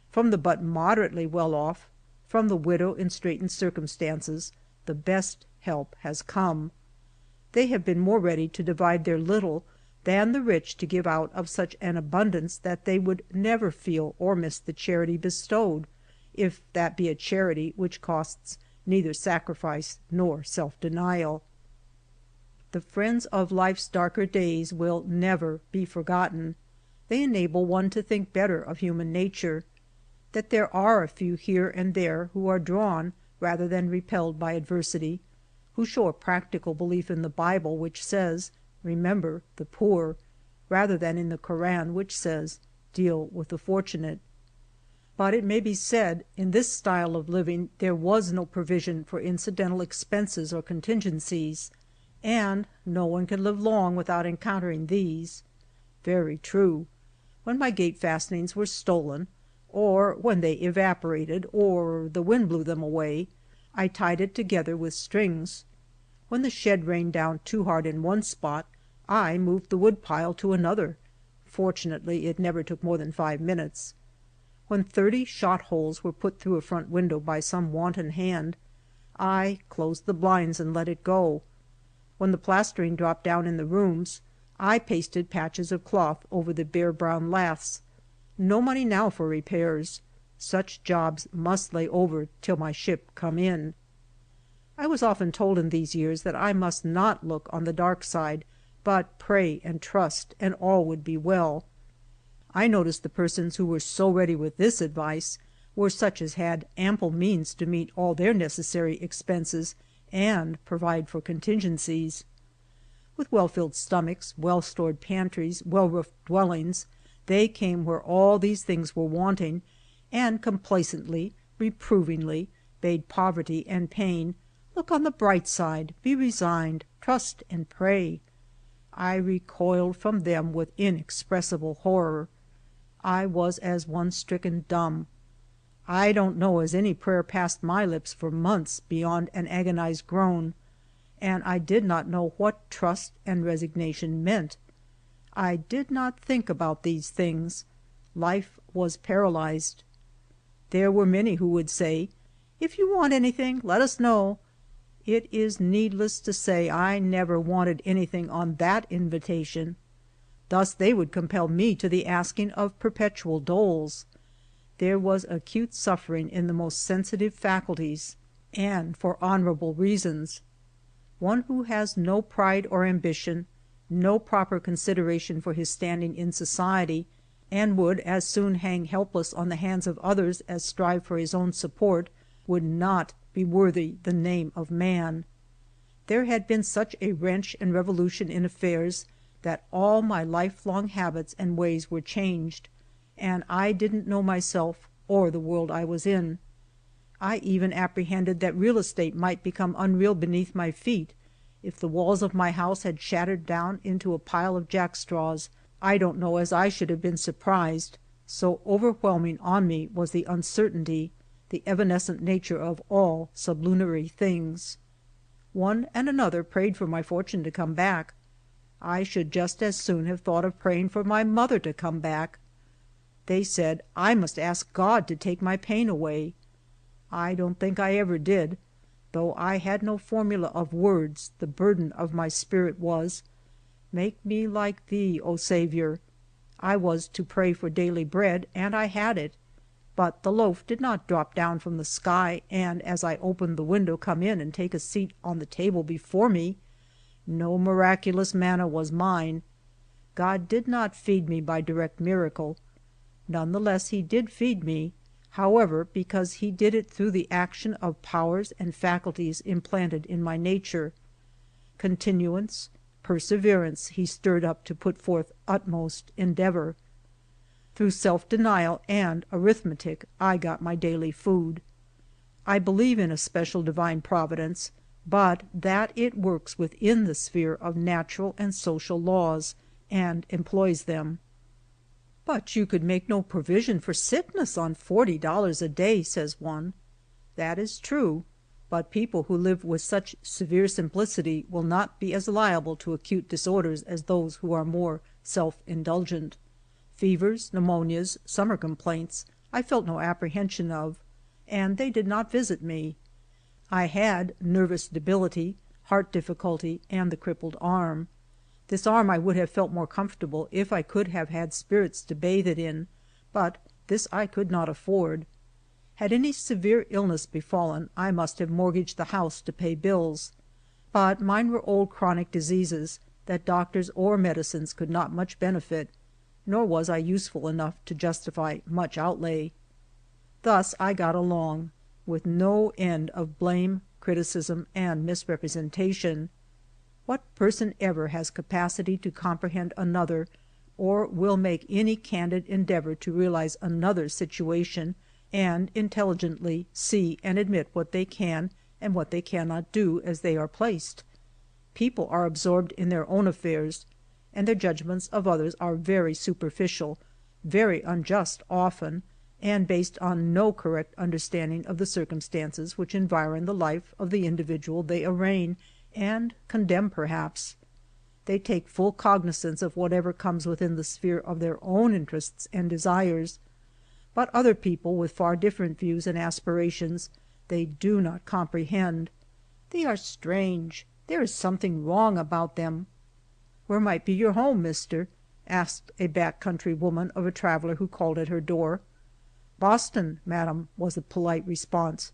From the but moderately well off, from the widow in straitened circumstances, the best help has come. They have been more ready to divide their little than the rich to give out of such an abundance that they would never feel or miss the charity bestowed, if that be a charity which costs neither sacrifice nor self-denial. The friends of life's darker days will never be forgotten. They enable one to think better of human nature. That there are a few here and there who are drawn rather than repelled by adversity, who show a practical belief in the Bible which says, "Remember the poor," rather than in the Koran which says, "Deal with the fortunate." But it may be said, in this style of living there was no provision for incidental expenses or contingencies, and no one can live long without encountering these. Very true. When my gate fastenings were stolen, or when they evaporated, or the wind blew them away, I tied it together with strings. When the shed rained down too hard in one spot, I moved the woodpile to another. Fortunately, it never took more than 5 minutes. When 30 shot holes were put through a front window by some wanton hand, I closed the blinds and let it go. When the plastering dropped down in the rooms, I pasted patches of cloth over the bare brown laths. No money now for repairs. Such jobs must lay over till my ship come in. I was often told in these years that I must not look on the dark side, but pray and trust, and all would be well. I noticed the persons who were so ready with this advice were such as had ample means to meet all their necessary expenses and provide for contingencies. With well-filled stomachs, well-stored pantries, well-roofed dwellings, they came where all these things were wanting, and complacently, reprovingly, bade poverty and pain, "Look on the bright side, be resigned, trust and pray." I recoiled from them with inexpressible horror. I was as one stricken dumb. I don't know as any prayer passed my lips for months beyond an agonized groan, and I did not know what trust and resignation meant. I did not think about these things. Life was paralyzed. There were many who would say, "If you want anything, let us know." It is needless to say I never wanted anything on that invitation. Thus they would compel me to the asking of perpetual doles. There was acute suffering in the most sensitive faculties, and for honorable reasons. One who has no pride or ambition, no proper consideration for his standing in society, and would as soon hang helpless on the hands of others as strive for his own support, would not be worthy the name of man. There had been such a wrench and revolution in affairs that all my lifelong habits and ways were changed, and I didn't know myself or the world I was in. I even apprehended that real estate might become unreal beneath my feet. If the walls of my house had shattered down into a pile of jackstraws, I don't know as I should have been surprised, so overwhelming on me was the uncertainty, the evanescent nature of all sublunary things. One and another prayed for my fortune to come back. I should just as soon have thought of praying for my mother to come back. They said I must ask God to take my pain away. I don't think I ever did. Though I had no formula of words, the burden of my spirit was, "Make me like Thee, O Savior." I was to pray for daily bread, and I had it. But the loaf did not drop down from the sky, and as I opened the window come in and take a seat on the table before me. No miraculous manna was mine. God did not feed me by direct miracle. None the less He did feed me, however, because He did it through the action of powers and faculties implanted in my nature. Continuance, perseverance he stirred up to put forth utmost endeavor. Through self-denial and arithmetic I got my daily food. I believe in a special divine providence, but that it works within the sphere of natural and social laws, and employs them. "But you could make no provision for sickness on $40 a day," says one. That is true, but people who live with such severe simplicity will not be as liable to acute disorders as those who are more self-indulgent. Fevers, pneumonias, summer complaints, I felt no apprehension of, and they did not visit me. I had nervous debility, heart difficulty, and the crippled arm. This arm I would have felt more comfortable if I could have had spirits to bathe it in, but this I could not afford. Had any severe illness befallen, I must have mortgaged the house to pay bills. But mine were old chronic diseases that doctors or medicines could not much benefit, nor was I useful enough to justify much outlay. Thus I got along, with no end of blame, criticism, and misrepresentation. What person ever has capacity to comprehend another, or will make any candid endeavor to realize another's situation, and intelligently see and admit what they can and what they cannot do as they are placed? People are absorbed in their own affairs, and their judgments of others are very superficial, very unjust often, and based on no correct understanding of the circumstances which environ the life of the individual they arraign and condemn perhaps. They take full cognizance of whatever comes within the sphere of their own interests and desires, but other people with far different views and aspirations they do not comprehend. They are strange. There is something wrong about them. "Where might be your home, mister?" asked a back country woman of a traveler who called at her door. "Boston, madam," was the polite response.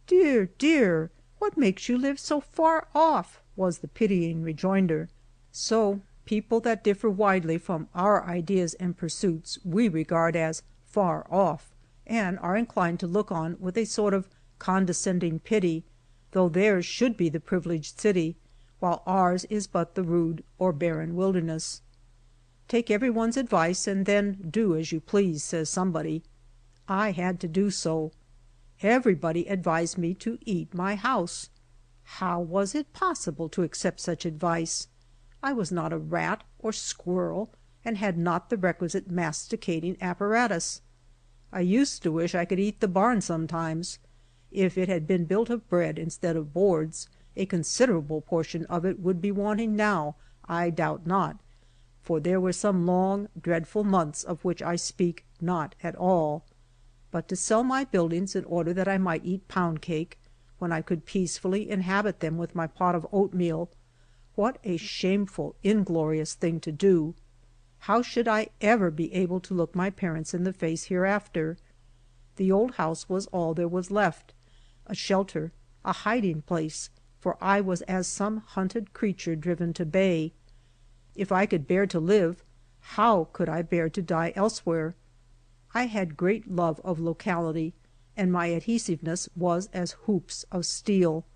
"Dear, dear, what makes you live so far off?" was the pitying rejoinder. So people that differ widely from our ideas and pursuits we regard as far off, and are inclined to look on with a sort of condescending pity, though theirs should be the privileged city, while ours is but the rude or barren wilderness. "Take everyone's advice and then do as you please," says somebody. I had to do so. Everybody advised me to eat my house. How was it possible to accept such advice? I was not a rat or squirrel, and had not the requisite masticating apparatus. I used to wish I could eat the barn sometimes. If it had been built of bread instead of boards, a considerable portion of it would be wanting now, I doubt not, for there were some long, dreadful months of which I speak not at all. But to sell my buildings in order that I might eat pound cake, when I could peacefully inhabit them with my pot of oatmeal, what a shameful, inglorious thing to do! How should I ever be able to look my parents in the face hereafter? The old house was all there was left, a shelter, a hiding place, for I was as some hunted creature driven to bay. If I could bear to live, how could I bear to die elsewhere? I had great love of locality, and my adhesiveness was as hoops of steel.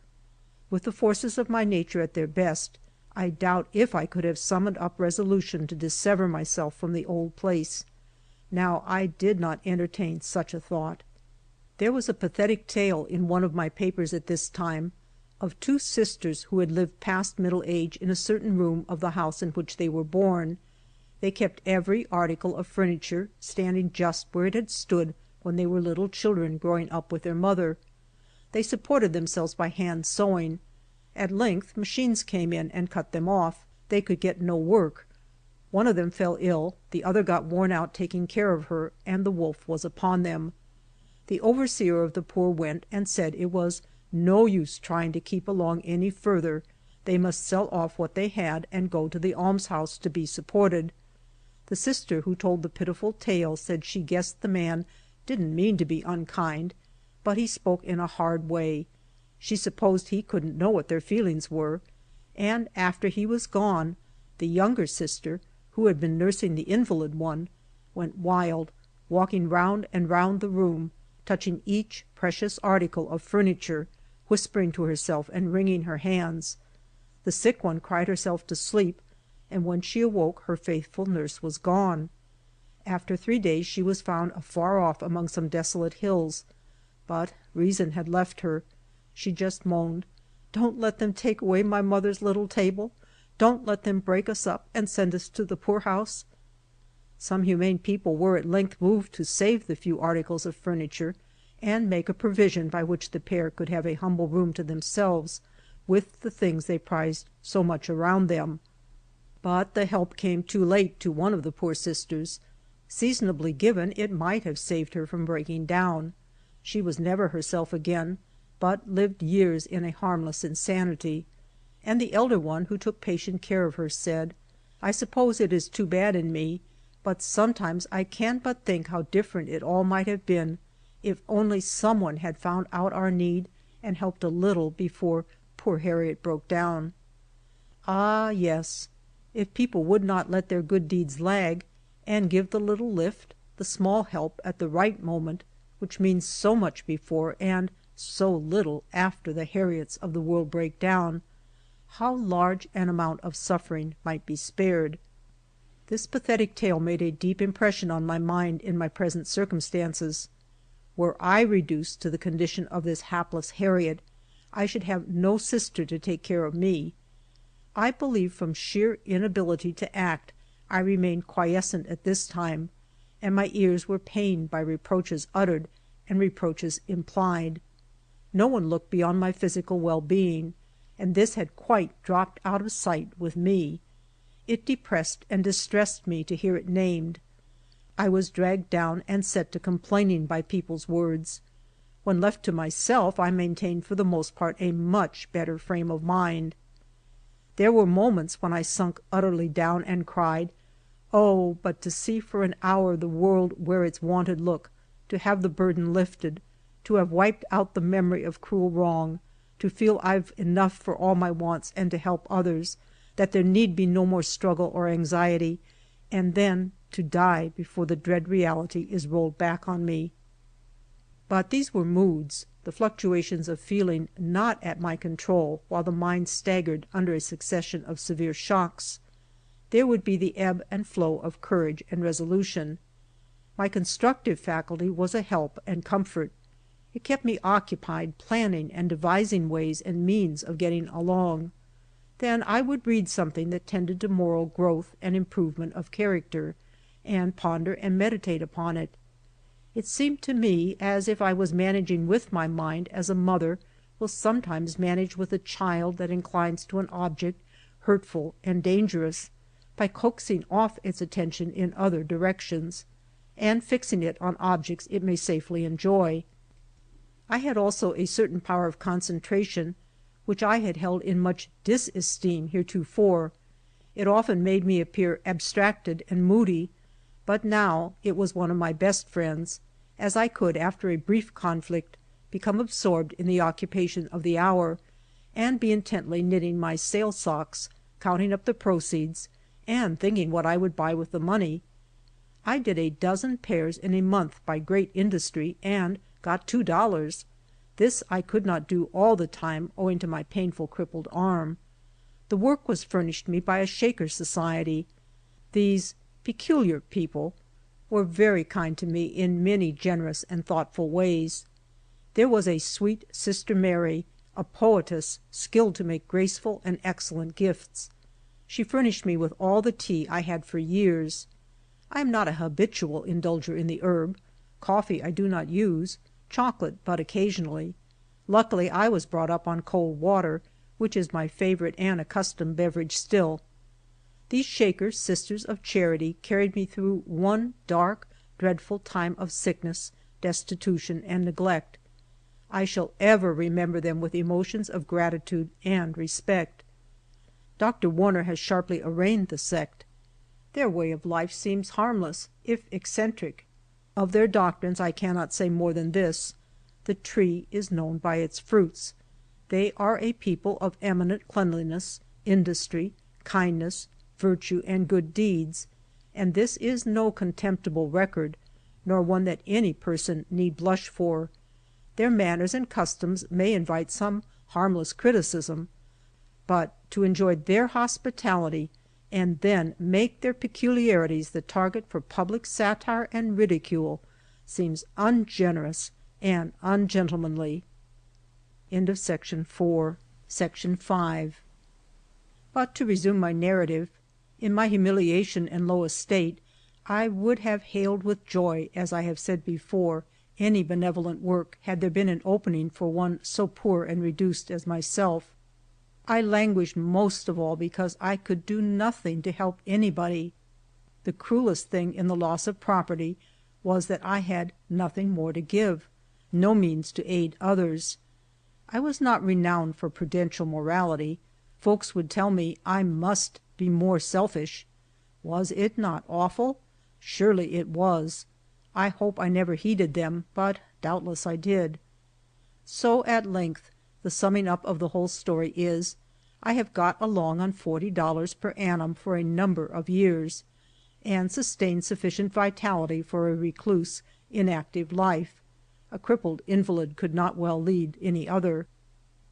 With the forces of my nature at their best, I doubt if I could have summoned up resolution to dissever myself from the old place. Now I did not entertain such a thought. There was a pathetic tale in one of my papers at this time, of two sisters who had lived past middle age in a certain room of the house in which they were born. They kept every article of furniture standing just where it had stood when they were little children growing up with their mother. They supported themselves by hand sewing. At length machines came in and cut them off. They could get no work. One of them fell ill, the other got worn out taking care of her, and the wolf was upon them. The overseer of the poor went and said it was no use trying to keep along any further. They must sell off what they had and go to the almshouse to be supported. The sister who told the pitiful tale said she guessed the man didn't mean to be unkind, but he spoke in a hard way. She supposed he couldn't know what their feelings were, and after he was gone, the younger sister, who had been nursing the invalid one, went wild, walking round and round the room, touching each precious article of furniture, whispering to herself and wringing her hands. The sick one cried herself to sleep, and when she awoke her faithful nurse was gone. After 3 days she was found afar off among some desolate hills, but reason had left her. She just moaned, "Don't let them take away my mother's little table. Don't let them break us up and send us to the poorhouse." Some humane people were at length moved to save the few articles of furniture and make a provision by which the pair could have a humble room to themselves with the things they prized so much around them. But the help came too late to one of the poor sisters. Seasonably given, it might have saved her from breaking down. She was never herself again, but lived years in a harmless insanity. And the elder one, who took patient care of her, said, "I suppose it is too bad in me, but sometimes I can't but think how different it all might have been if only someone had found out our need and helped a little before poor Harriet broke down." Ah, yes, if people would not let their good deeds lag, and give the little lift, the small help at the right moment, which means so much before and so little after the Harriets of the world break down, how large an amount of suffering might be spared. This pathetic tale made a deep impression on my mind in my present circumstances. Were I reduced to the condition of this hapless Harriet, I should have no sister to take care of me. I believe from sheer inability to act I remained quiescent at this time, and my ears were pained by reproaches uttered and reproaches implied. No one looked beyond my physical well-being, and this had quite dropped out of sight with me. It depressed and distressed me to hear it named. I was dragged down and set to complaining by people's words. When left to myself, I maintained for the most part a much better frame of mind. There were moments when I sunk utterly down and cried, "Oh, but to see for an hour the world wear its wonted look, to have the burden lifted, to have wiped out the memory of cruel wrong, to feel I've enough for all my wants and to help others, that there need be no more struggle or anxiety, and then to die before the dread reality is rolled back on me." But these were moods, the fluctuations of feeling not at my control while the mind staggered under a succession of severe shocks. There would be the ebb and flow of courage and resolution. My constructive faculty was a help and comfort. It kept me occupied planning and devising ways and means of getting along. Then I would read something that tended to moral growth and improvement of character, and ponder and meditate upon it. It seemed to me as if I was managing with my mind as a mother will sometimes manage with a child that inclines to an object hurtful and dangerous, by coaxing off its attention in other directions, and fixing it on objects it may safely enjoy. I had also a certain power of concentration which I had held in much disesteem heretofore. It often made me appear abstracted and moody, but now it was one of my best friends, as I could, after a brief conflict, become absorbed in the occupation of the hour, and be intently knitting my sail socks, counting up the proceeds, and thinking what I would buy with the money. I did a dozen pairs in a month by great industry, and got $2. This I could not do all the time owing to my painful crippled arm. The work was furnished me by a Shaker Society. These peculiar people were very kind to me in many generous and thoughtful ways. There was a sweet Sister Mary, a poetess skilled to make graceful and excellent gifts. She furnished me with all the tea I had for years. I am not a habitual indulger in the herb. Coffee I do not use, chocolate but occasionally. Luckily I was brought up on cold water, which is my favorite and accustomed beverage still. These Shaker Sisters of Charity carried me through one dark, dreadful time of sickness, destitution, and neglect. I shall ever remember them with emotions of gratitude and respect. Dr. Warner has sharply arraigned the sect. Their way of life seems harmless, if eccentric. Of their doctrines I cannot say more than this: the tree is known by its fruits. They are a people of eminent cleanliness, industry, kindness, virtue, and good deeds, and this is no contemptible record, nor one that any person need blush for. Their manners and customs may invite some harmless criticism, but to enjoy their hospitality and then make their peculiarities the target for public satire and ridicule seems ungenerous and ungentlemanly. Section 5. But to resume my narrative, in my humiliation and low estate, I would have hailed with joy, as I have said before, any benevolent work, had there been an opening for one so poor and reduced as myself. I languished most of all because I could do nothing to help anybody. The cruelest thing in the loss of property was that I had nothing more to give, no means to aid others. I was not renowned for prudential morality. Folks would tell me I must be more selfish. Was it not awful? Surely it was. I hope I never heeded them, but doubtless I did. So at length the summing up of the whole story is, I have got along on $40 per annum for a number of years, and sustained sufficient vitality for a recluse, inactive life. A crippled invalid could not well lead any other.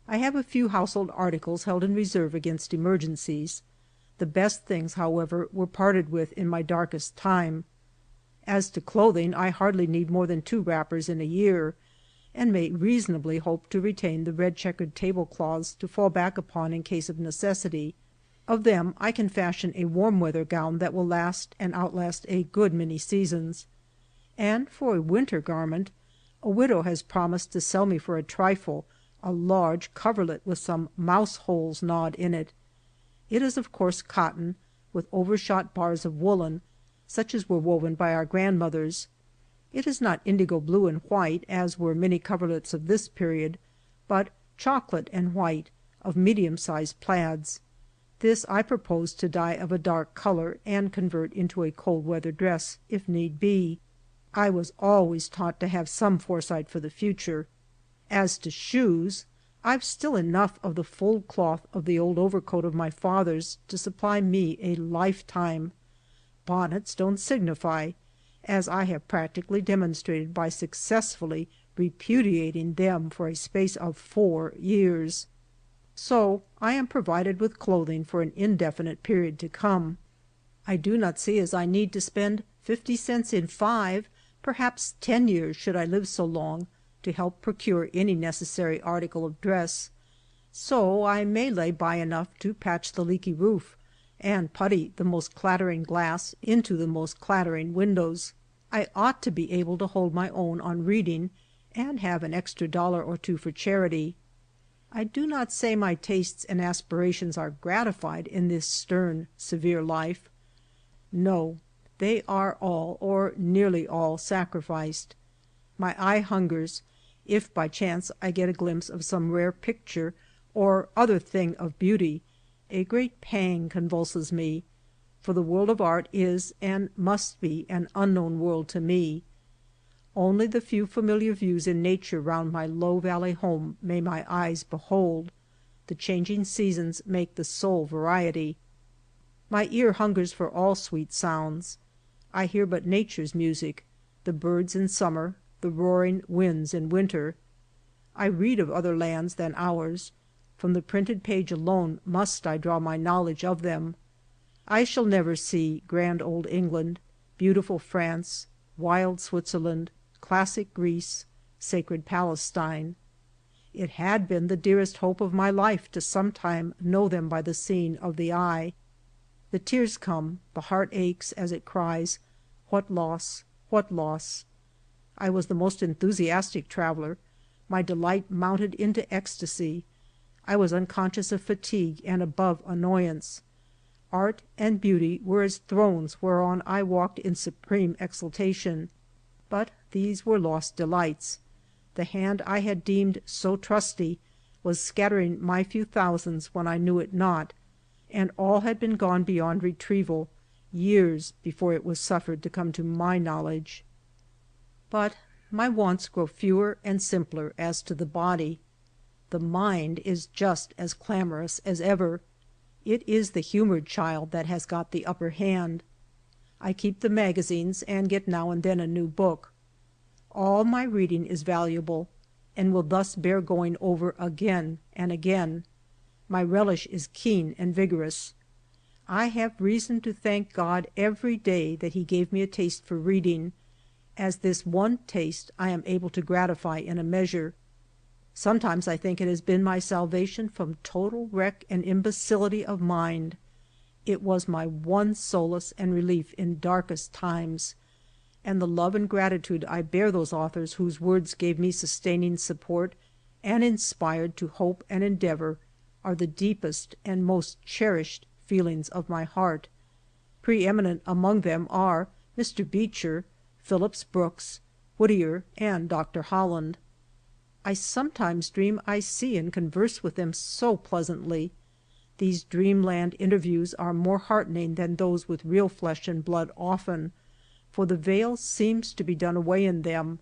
I have a few household articles held in reserve against emergencies. The best things, however, were parted with in my darkest time. As to clothing, I hardly need more than 2 wrappers in a year, and may reasonably hope to retain the red checkered tablecloths to fall back upon in case of necessity. Of them I can fashion a warm weather gown that will last and outlast a good many seasons. And for a winter garment, a widow has promised to sell me for a trifle a large coverlet with some mouse holes gnawed in it. It is of coarse cotton, with overshot bars of woolen, such as were woven by our grandmothers. It is not indigo blue and white, as were many coverlets of this period, but chocolate and white, of medium-sized plaids. This I propose to dye of a dark color and convert into a cold-weather dress, if need be. I was always taught to have some foresight for the future. As to shoes, I've still enough of the fulled cloth of the old overcoat of my father's to supply me a lifetime. Bonnets don't signify, as I have practically demonstrated by successfully repudiating them for a space of 4 years. So I am provided with clothing for an indefinite period to come. I do not see as I need to spend 50 cents in 5, perhaps 10 years, should I live so long, to help procure any necessary article of dress. So I may lay by enough to patch the leaky roof, and putty the most clattering glass into the most clattering windows. I ought to be able to hold my own on reading, and have an extra $1 or 2 for charity. I do not say my tastes and aspirations are gratified in this stern, severe life. No, they are all, or nearly all, sacrificed. My eye hungers, if by chance I get a glimpse of some rare picture or other thing of beauty. A great pang convulses me, for the world of art is and must be an unknown world to me. Only the few familiar views in nature round my low valley home may my eyes behold. The changing seasons make the sole variety. My ear hungers for all sweet sounds. I hear but nature's music, the birds in summer, the roaring winds in winter. I read of other lands than ours. From the printed page alone must I draw my knowledge of them. I shall never see grand old England, beautiful France, wild Switzerland, classic Greece, sacred Palestine. It had been the dearest hope of my life to sometime know them by the seeing of the eye. The tears come, the heart aches as it cries, "What loss! What loss!" I was the most enthusiastic traveler. My delight mounted into ecstasy. I was unconscious of fatigue and above annoyance. Art and beauty were as thrones whereon I walked in supreme exultation. But these were lost delights. The hand I had deemed so trusty was scattering my few thousands when I knew it not, and all had been gone beyond retrieval, years before it was suffered to come to my knowledge. But my wants grow fewer and simpler as to the body. The mind is just as clamorous as ever. It is the humored child that has got the upper hand. I keep the magazines and get now and then a new book. All my reading is valuable, and will thus bear going over again and again. My relish is keen and vigorous. I have reason to thank God every day that He gave me a taste for reading, as this one taste I am able to gratify in a measure. Sometimes I think it has been my salvation from total wreck and imbecility of mind. It was my one solace and relief in darkest times, and the love and gratitude I bear those authors whose words gave me sustaining support and inspired to hope and endeavor are the deepest and most cherished feelings of my heart. Preeminent among them are Mr. Beecher, Phillips Brooks, Whittier, and Dr. Holland. I sometimes dream I see and converse with them so pleasantly. These dreamland interviews are more heartening than those with real flesh and blood often, for the veil seems to be done away in them.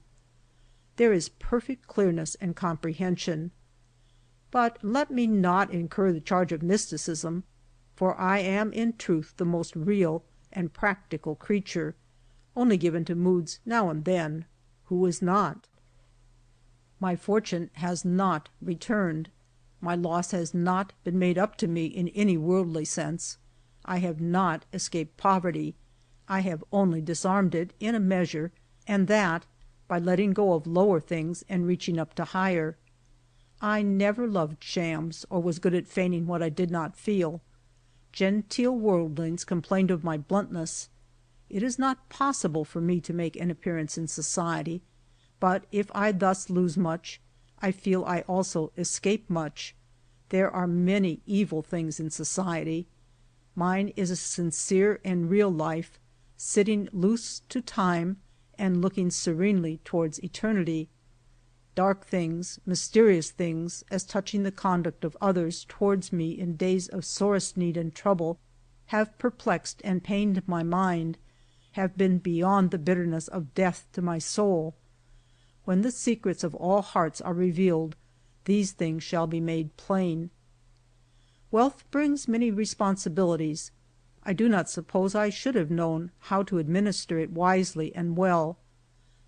There is perfect clearness and comprehension. But let me not incur the charge of mysticism, for I am in truth the most real and practical creature, only given to moods now and then. Who is not? My fortune has not returned. My loss has not been made up to me in any worldly sense. I have not escaped poverty. I have only disarmed it in a measure, and that by letting go of lower things and reaching up to higher. I never loved shams, or was good at feigning what I did not feel. Genteel worldlings complained of my bluntness. It is not possible for me to make an appearance in society, but if I thus lose much, I feel I also escape much. There are many evil things in society. Mine is a sincere and real life, sitting loose to time and looking serenely towards eternity. Dark things, mysterious things, as touching the conduct of others towards me in days of sorest need and trouble, have perplexed and pained my mind, have been beyond the bitterness of death to my soul. When the secrets of all hearts are revealed, these things shall be made plain. Wealth brings many responsibilities. I do not suppose I should have known how to administer it wisely and well,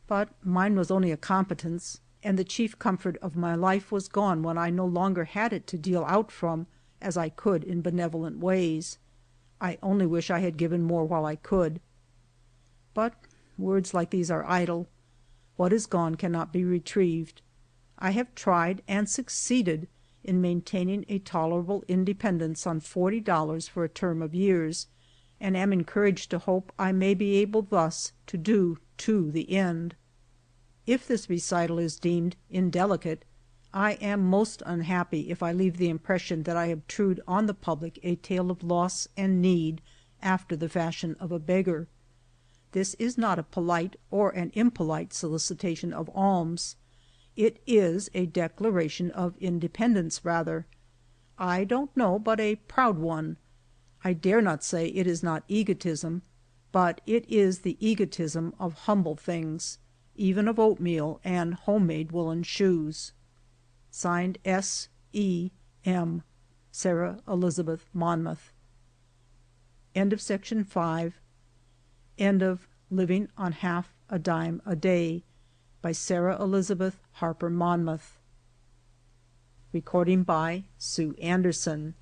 but mine was only a competence, and the chief comfort of my life was gone when I no longer had it to deal out from as I could in benevolent ways. I only wish I had given more while I could. But words like these are idle. What is gone cannot be retrieved. I have tried and succeeded in maintaining a tolerable independence on $40 for a term of years, and am encouraged to hope I may be able thus to do to the end. If this recital is deemed indelicate, I am most unhappy if I leave the impression that I obtrude on the public a tale of loss and need after the fashion of a beggar. This is not a polite or an impolite solicitation of alms. It is a declaration of independence rather. I don't know but a proud one. I dare not say it is not egotism, but it is the egotism of humble things, even of oatmeal and homemade woolen shoes. Signed S. E. M. Sarah Elizabeth Monmouth. End of section 5. End of Living on Half a Dime a Day by Sarah Elizabeth Harper Monmouth. Recording by Sue Anderson.